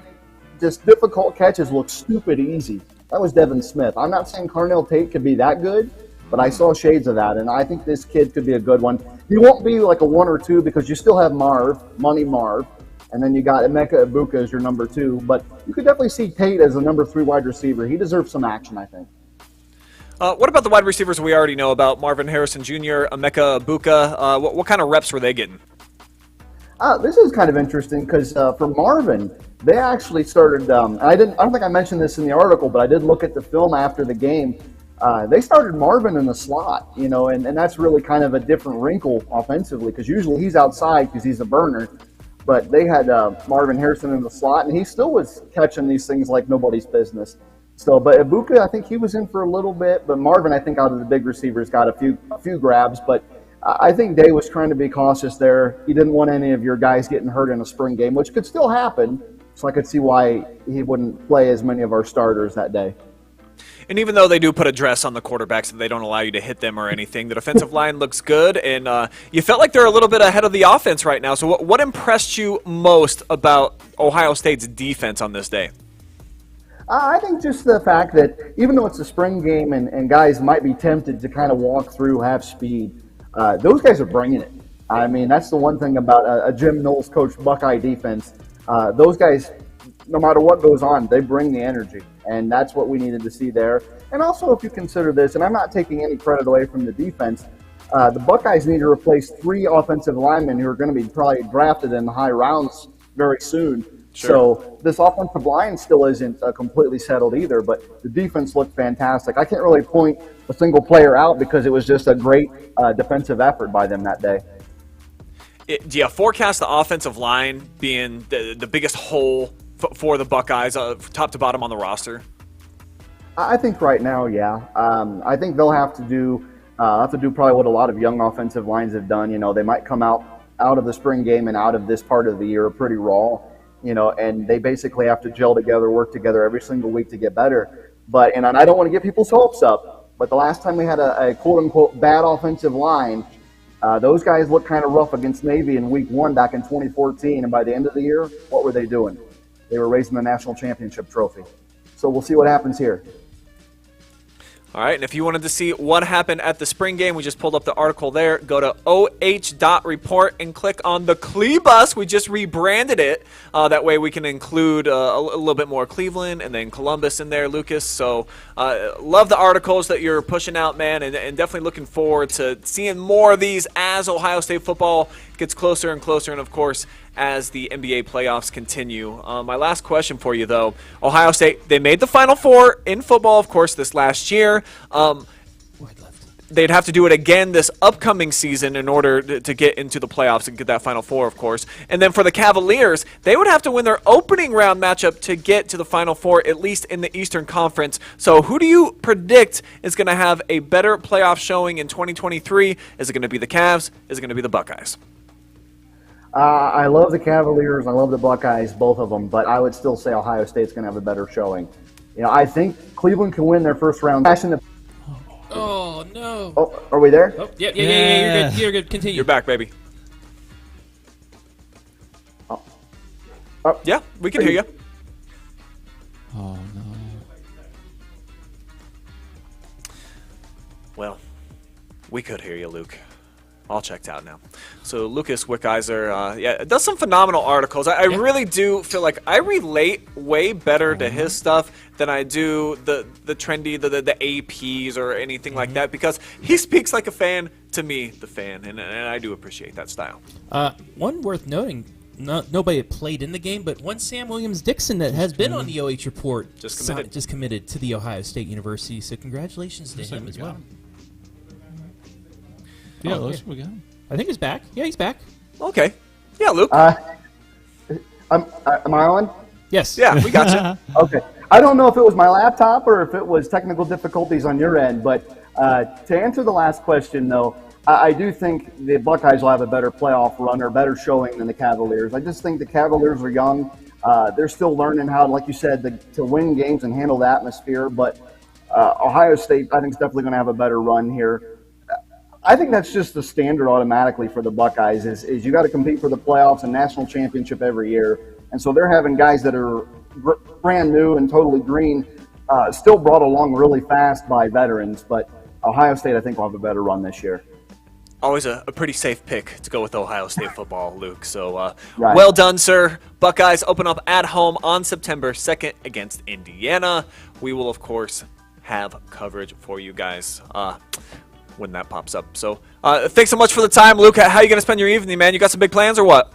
just difficult catches look stupid easy. That was Devin Smith. I'm not saying Carnell Tate could be that good, but I saw shades of that, and I think this kid could be a good one. He won't be like a 1 or 2 because you still have Money Marv, and then you got Emeka Ibuka as your number 2. But you could definitely see Tate as a number 3 wide receiver. He deserves some action, I think. What about the wide receivers we already know about? Marvin Harrison Jr., Emeka Ibuka. What kind of reps were they getting? This is kind of interesting because for Marvin, they actually started. I don't think I mentioned this in the article, but I did look at the film after the game. They started Marvin in the slot, and that's really kind of a different wrinkle offensively because usually he's outside because he's a burner. But they had Marvin Harrison in the slot, and he still was catching these things like nobody's business. So, but Ibuka, I think he was in for a little bit, but Marvin, I think out of the big receivers, got a few grabs. But I think Day was trying to be cautious there. He didn't want any of your guys getting hurt in a spring game, which could still happen. So I could see why he wouldn't play as many of our starters that day. And even though they do put a dress on the quarterbacks and they don't allow you to hit them or anything, the defensive line looks good, and you felt like they're a little bit ahead of the offense right now. So what impressed you most about Ohio State's defense on this day? I think just the fact that even though it's a spring game and guys might be tempted to kind of walk through half speed, those guys are bringing it. I mean, that's the one thing about a Jim Knowles coached Buckeye defense. Those guys, no matter what goes on, they bring the energy, and that's what we needed to see there. And also, if you consider this, and I'm not taking any credit away from the defense, the Buckeyes need to replace 3 offensive linemen who are going to be probably drafted in the high rounds very soon. Sure. So this offensive line still isn't completely settled either, but the defense looked fantastic. I can't really point a single player out because it was just a great defensive effort by them that day. Do you forecast the offensive line being the biggest hole for the Buckeyes, top to bottom on the roster? I think right now, yeah. I think they'll have to do probably what a lot of young offensive lines have done. They might come out of the spring game and out of this part of the year pretty raw. And they basically have to gel together, work together every single week to get better. And I don't want to get people's hopes up, but the last time we had a quote-unquote bad offensive line, those guys looked kind of rough against Navy in week 1 back in 2014, and by the end of the year, what were they doing? They were raising the national championship trophy. So we'll see what happens here. All right, and if you wanted to see what happened at the spring game, we just pulled up the article there. Go to OH.Report and click on the Clebus. We just rebranded it. That way we can include a little bit more Cleveland and then Columbus in there, Lucas. So love the articles that you're pushing out, man, and definitely looking forward to seeing more of these as Ohio State football gets closer and closer, and, of course, as the NBA playoffs continue. My last question for you, though. Ohio State, they made the Final Four in football, of course, this last year. They'd have to do it again this upcoming season in order to get into the playoffs and get that Final Four, of course. And then for the Cavaliers, they would have to win their opening round matchup to get to the Final Four, at least in the Eastern Conference. So who do you predict is going to have a better playoff showing in 2023? Is it going to be the Cavs? Is it going to be the Buckeyes? I love the Cavaliers. I love the Buckeyes, both of them. But I would still say Ohio State's going to have a better showing. I think Cleveland can win their first round. Oh, no. Oh, are we there? Oh, yeah, you're good. Continue. You're back, baby. Yeah, we can hear you. Oh, no. Well, we could hear you, Luke. All checked out now. So Lucas Wickiser, does some phenomenal articles. I really do feel like I relate way better to his stuff than I do the trendy, the APs or anything like that, because he speaks like a fan to me, the fan, and I do appreciate that style. One worth noting, nobody played in the game, but one Sam Williams-Dixon that has been on the OH Report just committed to the Ohio State University, so congratulations to him as well. Yeah, we got him. I think he's back. Yeah, he's back. Okay. Yeah, Luke. Am I on? Yes. Yeah, we got you. Okay. I don't know if it was my laptop or if it was technical difficulties on your end, but to answer the last question, though, I do think the Buckeyes will have a better playoff run or better showing than the Cavaliers. I just think the Cavaliers are young. They're still learning how, like you said, to win games and handle the atmosphere, but Ohio State, I think, is definitely going to have a better run here. I think that's just the standard automatically for the Buckeyes is you got to compete for the playoffs and national championship every year. And so they're having guys that are brand new and totally green, still brought along really fast by veterans. But Ohio State, I think, will have a better run this year. Always a pretty safe pick to go with Ohio State football, Luke. So right. Well done, sir. Buckeyes open up at home on September 2nd against Indiana. We will, of course, have coverage for you guys when that pops up. So thanks so much for the time, Luke. How are you going to spend your evening, man? You got some big plans or what?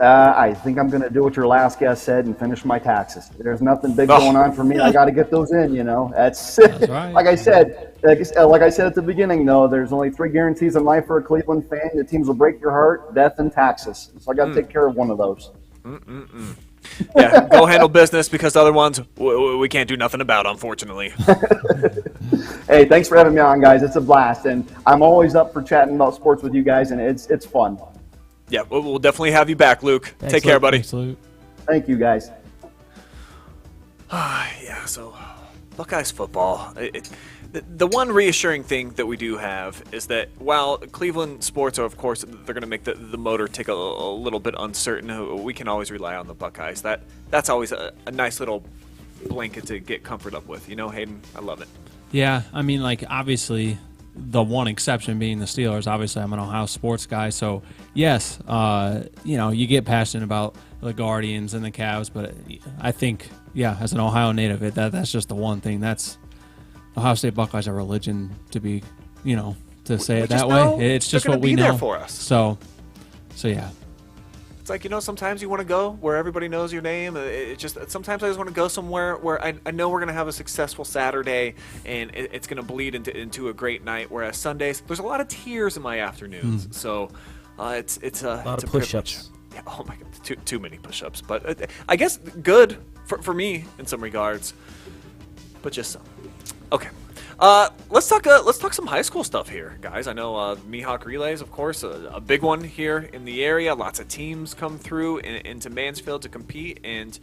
I think I'm going to do what your last guest said and finish my taxes. There's nothing big going on for me. I got to get those in, That's right. like I said at the beginning, though, there's only 3 guarantees in life for a Cleveland fan. The teams will break your heart, death, and taxes. So I got to take care of one of those. Yeah, go handle business because the other ones we can't do nothing about, unfortunately. Hey, thanks for having me on, guys. It's a blast, and I'm always up for chatting about sports with you guys, and it's fun. Yeah, we'll definitely have you back, Luke. Thanks, Take care, Luke. buddy. Thanks, Luke. Thank you, guys. Yeah, so Buckeyes football. The one reassuring thing that we do have is that while Cleveland sports are, of course, they're going to make the motor take a little bit uncertain, we can always rely on the Buckeyes. That's always a nice little blanket to get comfort up with. Hayden? I love it. Yeah, I mean, obviously, the one exception being the Steelers. Obviously, I'm an Ohio sports guy, so yes, you get passionate about the Guardians and the Cavs, but I think, as an Ohio native, that's just the one thing. That's Ohio State Buckeyes are religion to be, to say it that way. It's just what we know. They're going to be there for us. So yeah. It's like, sometimes you want to go where everybody knows your name. Sometimes I just want to go somewhere where I know we're going to have a successful Saturday and it's going to bleed into a great night. Whereas Sundays, there's a lot of tears in my afternoons. So it's a lot of privilege. push-ups. Yeah, oh my God, too many push-ups. But I guess good for me in some regards, but just some. Okay. Let's talk some high school stuff here, guys. I know Mehock relays, of course, a big one here in the area. Lots of teams come through into Mansfield to compete, and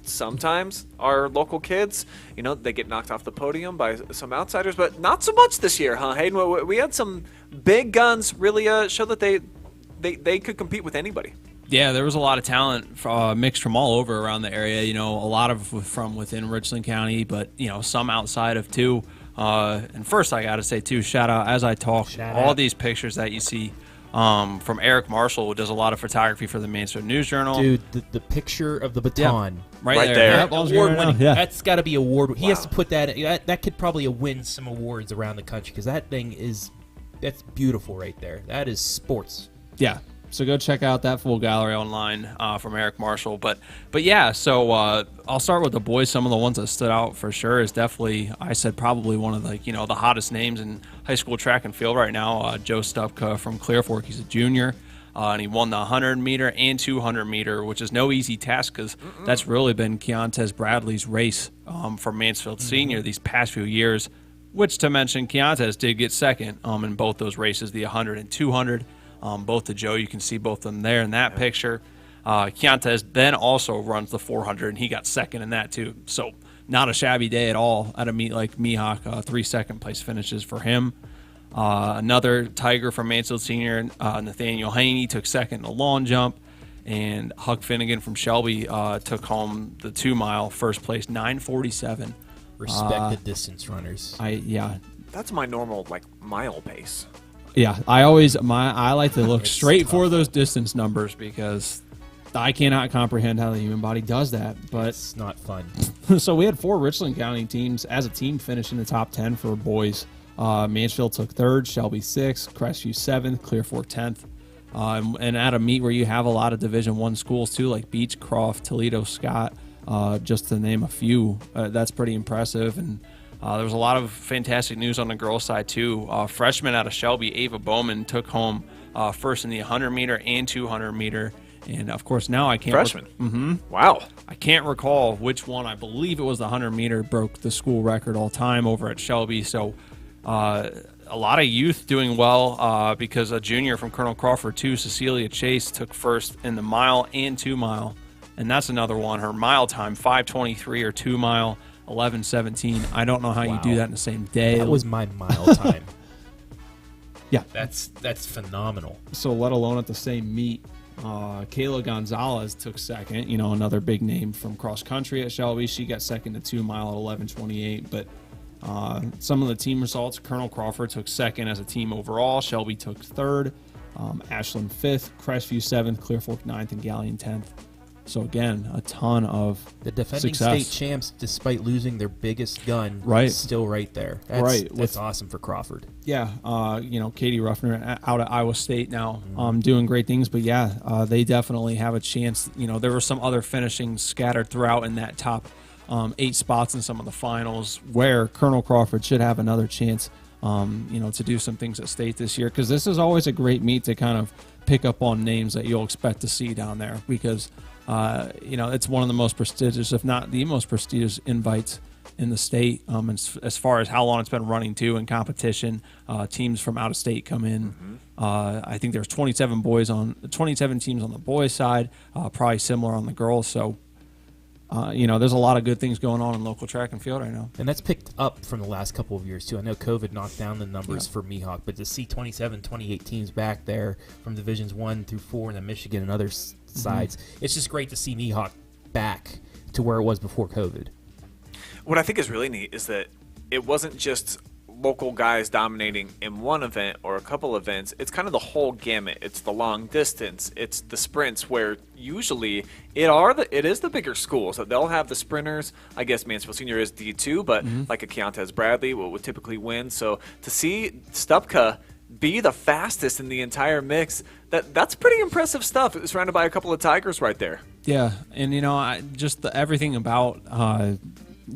sometimes our local kids, they get knocked off the podium by some outsiders, but not so much this year, huh, Hayden? We had some big guns really show that they could compete with anybody. Yeah, there was a lot of talent mixed from all over around the area. A lot of from within Richland County, but some outside of too. And first, I got to say too, shout out as I talk, all these pictures that you see from Eric Marshall, who does a lot of photography for the Mansfield News Journal. Dude, the picture of the baton, right there. Yep, award winning. Yeah. That's got to be award. He has to put that could probably win some awards around the country because that thing that's beautiful right there. That is sports. Yeah. So go check out that full gallery online from Eric Marshall. But yeah, so I'll start with the boys. Some of the ones that stood out for sure is definitely, I said, probably one of the hottest names in high school track and field right now. Joe Stupka from Clear Fork. He's a junior, and he won the 100-meter and 200-meter, which is no easy task because that's really been Keontae Bradley's race for Mansfield Senior these past few years. Which to mention, Keontae did get second in both those races, the 100 and 200. Both to Joe, you can see both of them there in that picture. Keontae then also runs the 400, and he got second in that too. So not a shabby day at all at a meet like Mehock. 3 second-place finishes for him. Another Tiger from Mansfield Senior, Nathaniel Haney, took second in the long jump. And Huck Finnegan from Shelby took home the 2-mile first place, 9:47. Respect the distance runners. That's my normal mile pace. Yeah, I like to look straight for those distance numbers because I cannot comprehend how the human body does that. But it's not fun. So we had 4 Richland County teams as a team finish in the top 10 for boys. Mansfield took 3rd, Shelby 6th, Crestview 7th, Clear Fork 10th. And at a meet where you have a lot of Division I schools too, like Beechcroft, Toledo, Scott, just to name a few, that's pretty impressive. And there was a lot of fantastic news on the girls' side, too. Freshman out of Shelby, Ava Bowman, took home first in the 100-meter and 200-meter. And, of course, now I can't... Freshman? Wow. I can't recall which one. I believe it was the 100-meter broke the school record all time over at Shelby. So a lot of youth doing well because a junior from Colonel Crawford, too, Cecilia Chase, took first in the mile and 2-mile. And that's another one. Her mile time, 5:23 or 2-mile. 11:17. I don't know how you do that in the same day. That was my mile time. Yeah, that's phenomenal. So let alone at the same meet, Kayla Gonzalez took second. Another big name from cross country at Shelby. She got second to 2-mile at 11:28. But some of the team results: Colonel Crawford took second as a team overall. Shelby took 3rd. Ashland 5th. Crestview 7th. Clear Fork 9th, and Gallion 10th. So again, a ton of the defending success. state champs, despite losing their biggest gun, Right. is still right there. That's awesome for Crawford. Yeah, Katie Ruffner out at Iowa State now, doing great things. But yeah, they definitely have a chance. There were some other finishings scattered throughout in that top 8 spots in some of the finals where Colonel Crawford should have another chance, to do some things at state this year, because this is always a great meet to kind of pick up on names that you'll expect to see down there, because it's one of the most prestigious, if not the most prestigious, invites in the state. As far as how long it's been running too in competition, teams from out of state come in. I think there's 27 teams on the boys side, probably similar on the girls. So there's a lot of good things going on in local track and field right now. And that's picked up from the last couple of years, too. I know COVID knocked down the numbers for Mehock, but to see 27, 28 teams back there from Divisions 1 through 4 and then Michigan and other sides, it's just great to see Mehock back to where it was before COVID. What I think is really neat is that it wasn't just local guys dominating in one event or a couple events. It's kind of the whole gamut. It's the long distance. It's the sprints, where usually it is the bigger schools. So they'll have the sprinters. I guess Mansfield Senior is D2, but like a Keontae Bradley would typically win. So to see Stupka be the fastest in the entire mix, that's pretty impressive stuff. It's surrounded by a couple of Tigers right there. Yeah, and everything about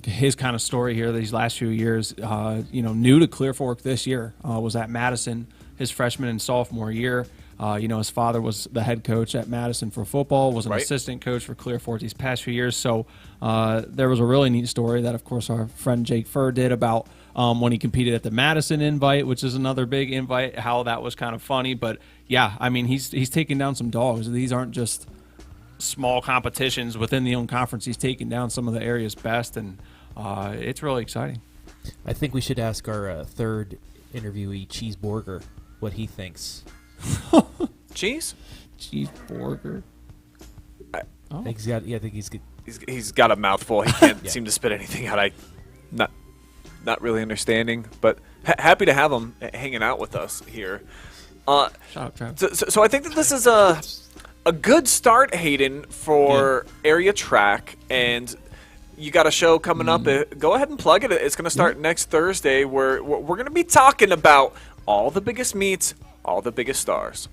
his kind of story here these last few years, new to Clear Fork this year, was at Madison his freshman and sophomore year. His father was the head coach at Madison for football, was an assistant coach for Clear Fork these past few years. So there was a really neat story that, of course, our friend Jake Furr did about when he competed at the Madison invite, which is another big invite, how that was kind of funny. But, yeah, I mean, he's taking down some dogs. These aren't just small competitions within the own conference. He's taking down some of the area's best, and it's really exciting. I think we should ask our third interviewee, Cheeseburger, what he thinks. Cheeseburger. I think he's good. He's got a mouthful. He can't seem to spit anything out. Not really understanding, but happy to have him hanging out with us here. Shut up, Travis. So I think that this is a good start, Hayden, for area track, and you got a show coming up. Go ahead and plug it. It's going to start next Thursday, where we're going to be talking about all the biggest meets, all the biggest stars.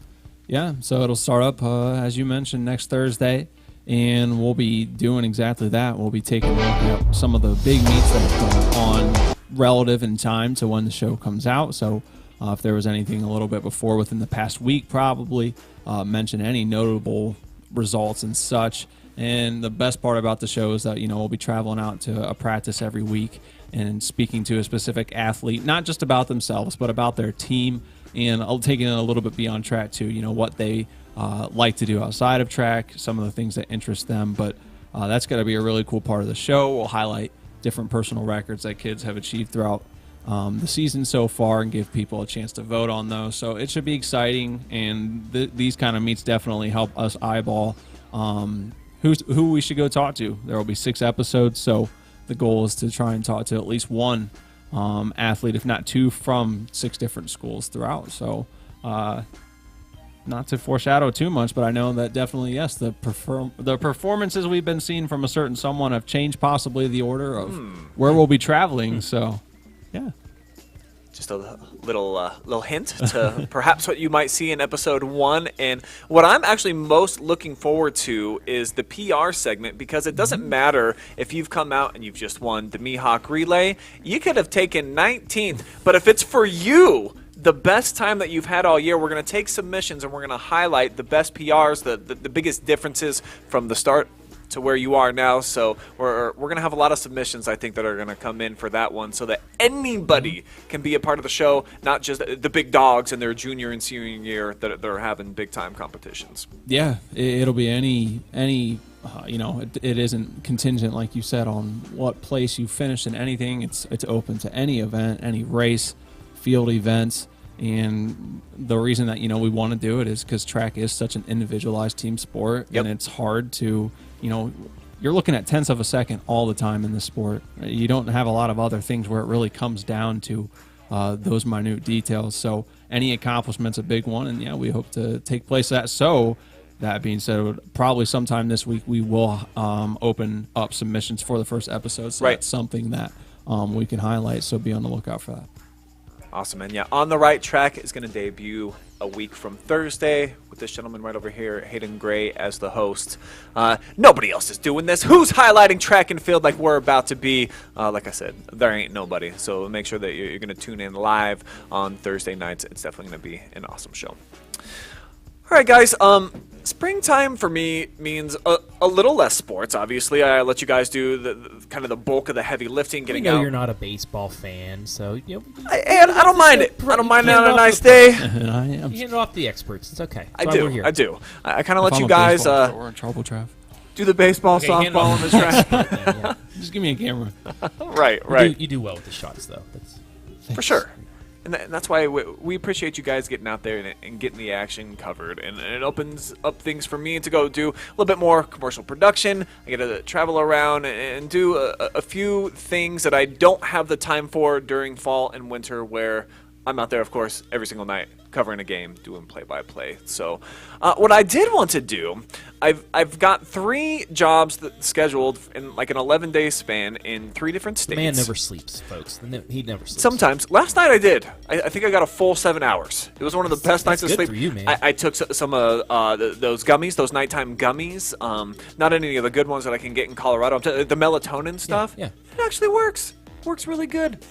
Yeah, so it'll start up, as you mentioned, next Thursday, and we'll be doing exactly that. We'll be taking a look at some of the big meets that have gone on relative in time to when the show comes out. So if there was anything a little bit before within the past week, probably mention any notable results and such. And the best part about the show is that, we'll be traveling out to a practice every week and speaking to a specific athlete, not just about themselves, but about their team, and taking it a little bit beyond track too, what they like to do outside of track, some of the things that interest them. But that's going to be a really cool part of the show. We'll highlight different personal records that kids have achieved throughout the season so far and give people a chance to vote on those. So it should be exciting, and these kind of meets definitely help us eyeball who we should go talk to. There will be 6 episodes, so the goal is to try and talk to at least one athlete, if not 2, from 6 different schools throughout. So not to foreshadow too much, but I know that definitely, yes, the performances we've been seeing from a certain someone have changed possibly the order of where we'll be traveling. So, yeah. Just a little hint to perhaps what you might see in episode 1. And what I'm actually most looking forward to is the PR segment, because it doesn't matter if you've come out and you've just won the Mehock Relay. You could have taken 19th, but if it's for you, the best time that you've had all year, we're going to take submissions and we're going to highlight the best PRs, the biggest differences from the start to where you are now. So we're going to have a lot of submissions, I think, that are going to come in for that one, so that anybody can be a part of the show, not just the big dogs in their junior and senior year that are having big time competitions. Yeah, it'll be any it isn't contingent, like you said, on what place you finish in anything. It's open to any event, any race, field events. And the reason that we want to do it is because track is such an individualized team sport, and it's hard to you're looking at tenths of a second all the time in this sport. You don't have a lot of other things where it really comes down to those minute details. So any accomplishment's a big one, and we hope to take place at. So that being said, probably sometime this week we will open up submissions for the first episode. So that's something that we can highlight. So be on the lookout for that. Awesome, and yeah, On the Right Track is going to debut a week from Thursday with this gentleman right over here, Hayden Gray, as the host. Nobody else is doing this. Who's highlighting track and field like we're about to be? Like I said, there ain't nobody. So make sure that you're going to tune in live on Thursday nights. It's definitely going to be an awesome show. All right, guys. Springtime for me means a little less sports. Obviously, I let you guys do the kind of the bulk of the heavy lifting, getting out. You're not a baseball fan, so I don't mind it. I don't mind it on a nice day. I am. You hand it off the experts. It's okay. I do. I kind of let you I'm a guys baseball we're in trouble, Trav. do the baseball, softball, and the track. Yeah. Just give me a camera. Right. You do well with the shots, though. For sure. And that's why we appreciate you guys getting out there and getting the action covered. And it opens up things for me to go do a little bit more commercial production. I get to travel around and do a few things that I don't have the time for during fall and winter, where I'm out there, of course, every single night covering a game, doing play-by-play. So what I did want to do, I've got 3 jobs scheduled in like an 11-day span in 3 different states. Man never sleeps, folks. He never sleeps. Sometimes. Last night I did. I think I got a full 7 hours. It was one of the best nights of good sleep. for you, man. I took some of those gummies, those nighttime gummies. Not any of the good ones that I can get in Colorado. The melatonin stuff. Yeah. It actually works. Works really good.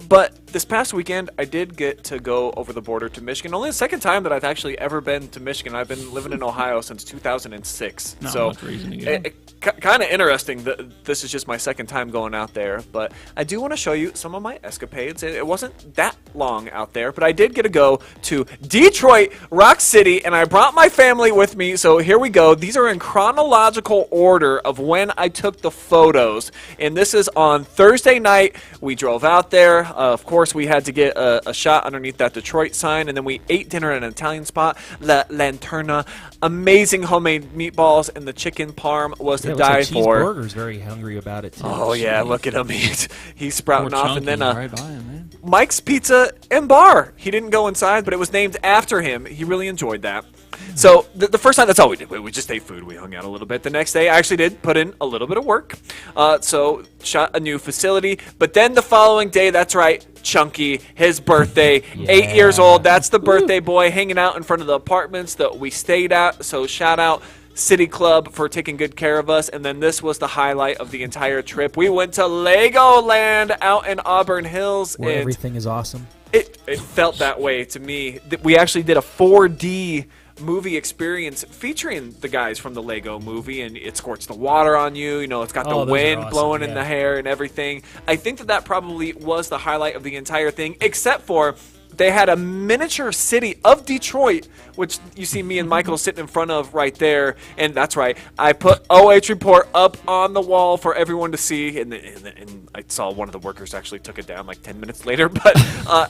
But this past weekend, I did get to go over the border to Michigan. Only the second time that I've actually ever been to Michigan. I've been living in Ohio since 2006. So kind of interesting that this is just my second time going out there. But I do want to show you some of my escapades. It wasn't that long out there, but I did get to go to Detroit, Rock City, and I brought my family with me. So here we go. These are in chronological order of when I took the photos. And this is on Thursday night. We drove out there. Of course, we had to get a shot underneath that Detroit sign, and then we ate dinner at an Italian spot, La Lanterna. Amazing homemade meatballs, and the chicken parm was to die for. Cheeseburger's very hungry about it, too. Oh, yeah, look at him. He's sprouting off. And then right by him, man. Mike's Pizza and Bar. He didn't go inside, but it was named after him. He really enjoyed that. So the first time, that's all we did. We just ate food. We hung out a little bit. The next day, I actually did put in a little bit of work. So shot a new facility. But then the following day, that's right, Chunky, his birthday, 8 years old. That's the birthday boy hanging out in front of the apartments that we stayed at. So shout out City Club for taking good care of us. And then this was the highlight of the entire trip. We went to Legoland out in Auburn Hills. Where everything is awesome. It felt that way to me. We actually did a 4D movie experience featuring the guys from the Lego movie, and it squirts the water on you. It's got the wind blowing in the hair and everything. I think that probably was the highlight of the entire thing, except for they had a miniature city of Detroit, which you see me and Michael sitting in front of right there. And that's right, I put OH.Report up on the wall for everyone to see. And I saw one of the workers actually took it down like 10 minutes later. But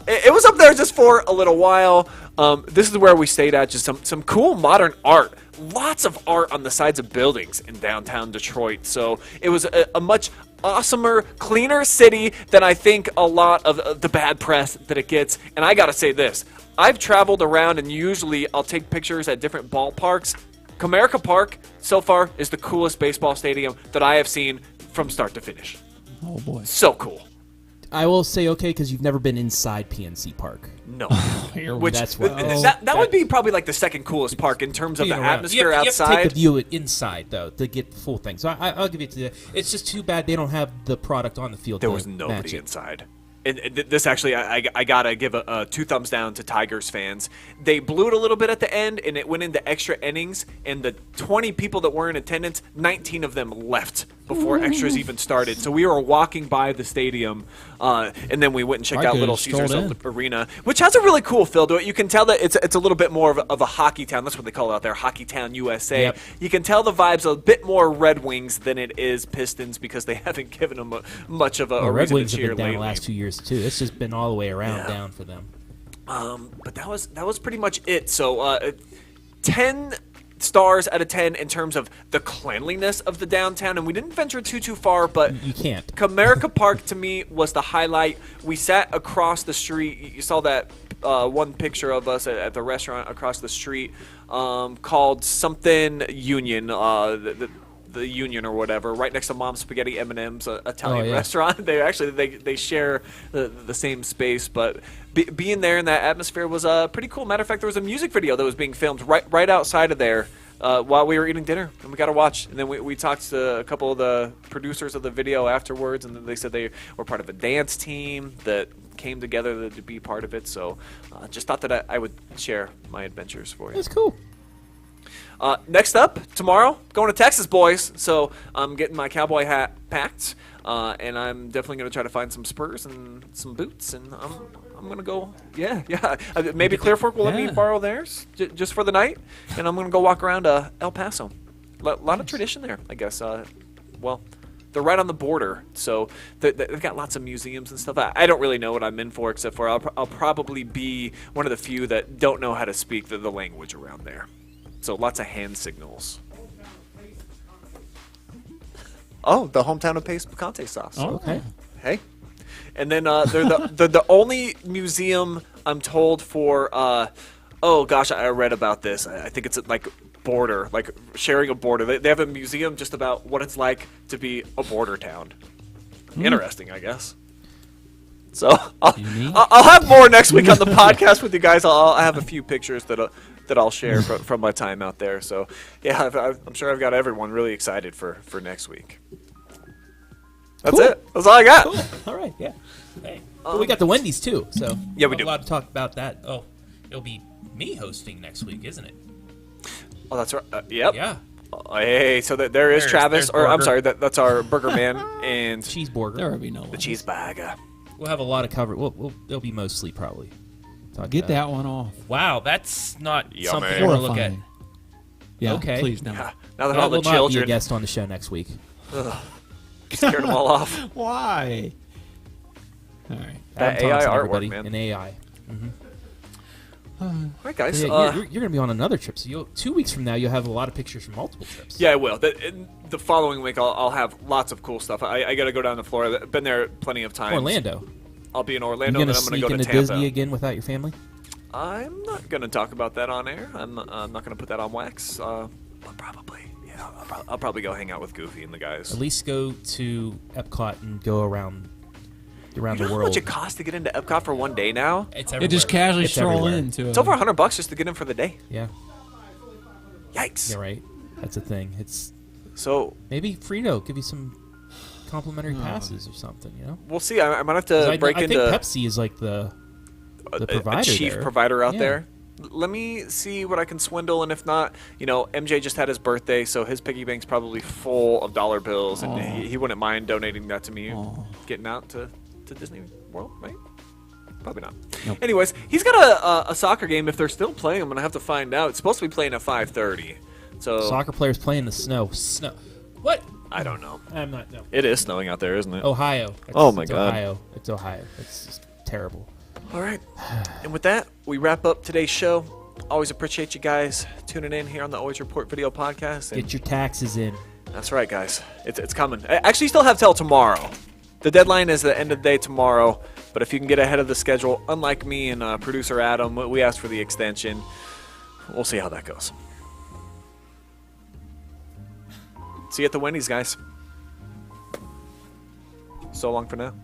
it was up there just for a little while. This is where we stayed at, just some cool modern art. Lots of art on the sides of buildings in downtown Detroit. So it was a much awesomer, cleaner city than I think a lot of the bad press that it gets. And I gotta say this, I've traveled around and usually I'll take pictures at different ballparks. Comerica Park so far is the coolest baseball stadium that I have seen from start to finish. Oh boy. So cool. I will say okay because you've never been inside PNC Park. No. Which that's why, that would be probably like the second coolest park in terms of the atmosphere outside. You have to take a view inside though to get the full thing. So I'll give it to you. It's just too bad they don't have the product on the field. There was nobody inside. And this actually, I gotta give a 2 thumbs down to Tigers fans. They blew it a little bit at the end, and it went into extra innings. And the 20 people that were in attendance, 19 of them left before extras even started. So we were walking by the stadium, and then we went and checked out Little Caesars Arena, which has a really cool feel to it. You can tell that it's a little bit more of a hockey town. That's what they call it out there, Hockey Town, USA. Yep. You can tell the vibe's a bit more Red Wings than it is Pistons because they haven't given them much of a Red reason Wings to cheer have been down lately. the last 2 years too. It's just been all the way around down for them. But that was pretty much it. So 10 stars out of 10 in terms of the cleanliness of the downtown, and we didn't venture too far, but you can't. Comerica Park to me was the highlight. We sat across the street. You saw that one picture of us at the restaurant across the street called something Union, the Union or whatever, right next to Mom's Spaghetti M&M's Italian restaurant. They share the same space, but being there in that atmosphere was pretty cool. Matter of fact, there was a music video that was being filmed right outside of there while we were eating dinner, and we got to watch. And then we talked to a couple of the producers of the video afterwards, and then they said they were part of a dance team that came together to be part of it. So just thought that I would share my adventures for you. That's cool. Next up, tomorrow, going to Texas, boys. So I'm getting my cowboy hat packed, and I'm definitely going to try to find some spurs and some boots, and I'm going to go, maybe Clear Fork will let me borrow theirs just for the night, and I'm going to go walk around El Paso. A lot of tradition there, I guess. Well, they're right on the border, so they've got lots of museums and stuff. I don't really know what I'm in for, except for I'll probably be one of the few that don't know how to speak the language around there. So lots of hand signals. Oh, the hometown of Pace Picante sauce. Oh, okay. Hey. And then they're the only museum I'm told for. Oh gosh, I read about this. I think it's like border, like sharing a border. They have a museum just about what it's like to be a border town. Interesting, I guess. So I'll have more next week on the podcast with you guys. I'll have a few pictures that I'll share from my time out there. So yeah, I'm sure I've got everyone really excited for next week. That's it. That's all I got. Cool. All right. Yeah. Hey. Well, we got the Wendy's too. So yeah, we do. A lot to talk about that. Oh, it'll be me hosting next week, isn't it? Oh, that's right. Yep. Yeah. Hey, so there is Travis, or I'm sorry, that's our burger man and cheeseburger. There will be no the cheeseburger. We'll have a lot of cover. It'll be mostly probably. Get that one off. Wow, that's not something I Horrifying. want to look at. Yeah, okay. please no. Yeah. Now that I all the will not children be a guest on the show next week. scared them all off. Why? All right. That Adam AI Thompson, artwork, everybody, man. An AI. All right, guys. Yeah, you're going to be on another trip. So 2 weeks from now, you'll have a lot of pictures from multiple trips. Yeah, I will. The following week, I'll have lots of cool stuff. I got to go down to Florida. I've been there plenty of times. Orlando. I'll be in You Orlando, going then to I'm going sneak to go to into Tampa. Disney again without your family? I'm not going to talk about that on air. I'm not going to put that on wax. But probably. Yeah, I'll probably go hang out with Goofy and the guys. At least go to Epcot and go around You the know how world. much it costs to get into Epcot for one day now? It's Yeah, everywhere. just casually It's stroll everywhere. into it. It's over $100 just to get in for the day. Yeah. Yikes. Yeah, right. That's a thing. It's So maybe Frito give you some complimentary passes or something. You know. we'll see. I might have 'Cause to I break think into Pepsi is like the provider a chief there. provider out Yeah. there. Let me see what I can swindle, and if not, MJ just had his birthday, so his piggy bank's probably full of dollar bills, and he wouldn't mind donating that to me, getting out to Disney World, right? Probably not. Nope. Anyways, he's got a soccer game. If they're still playing, I'm gonna have to find out. It's supposed to be playing at 5:30. So Soccer players play in the snow. Snow. What? I don't know. I'm not. No. It is snowing out there, isn't it? Ohio. Oh my it's God. Ohio. It's Ohio. It's just terrible. All right. And with that, we wrap up today's show. Always appreciate you guys tuning in here on the OH.Report video podcast. And Get your taxes in. that's right, guys. It's coming. Actually, you still have till tomorrow. The deadline is the end of the day tomorrow. But if you can get ahead of the schedule, unlike me and producer Adam, we asked for the extension. We'll see how that goes. See you at the Wendy's, guys. So long for now.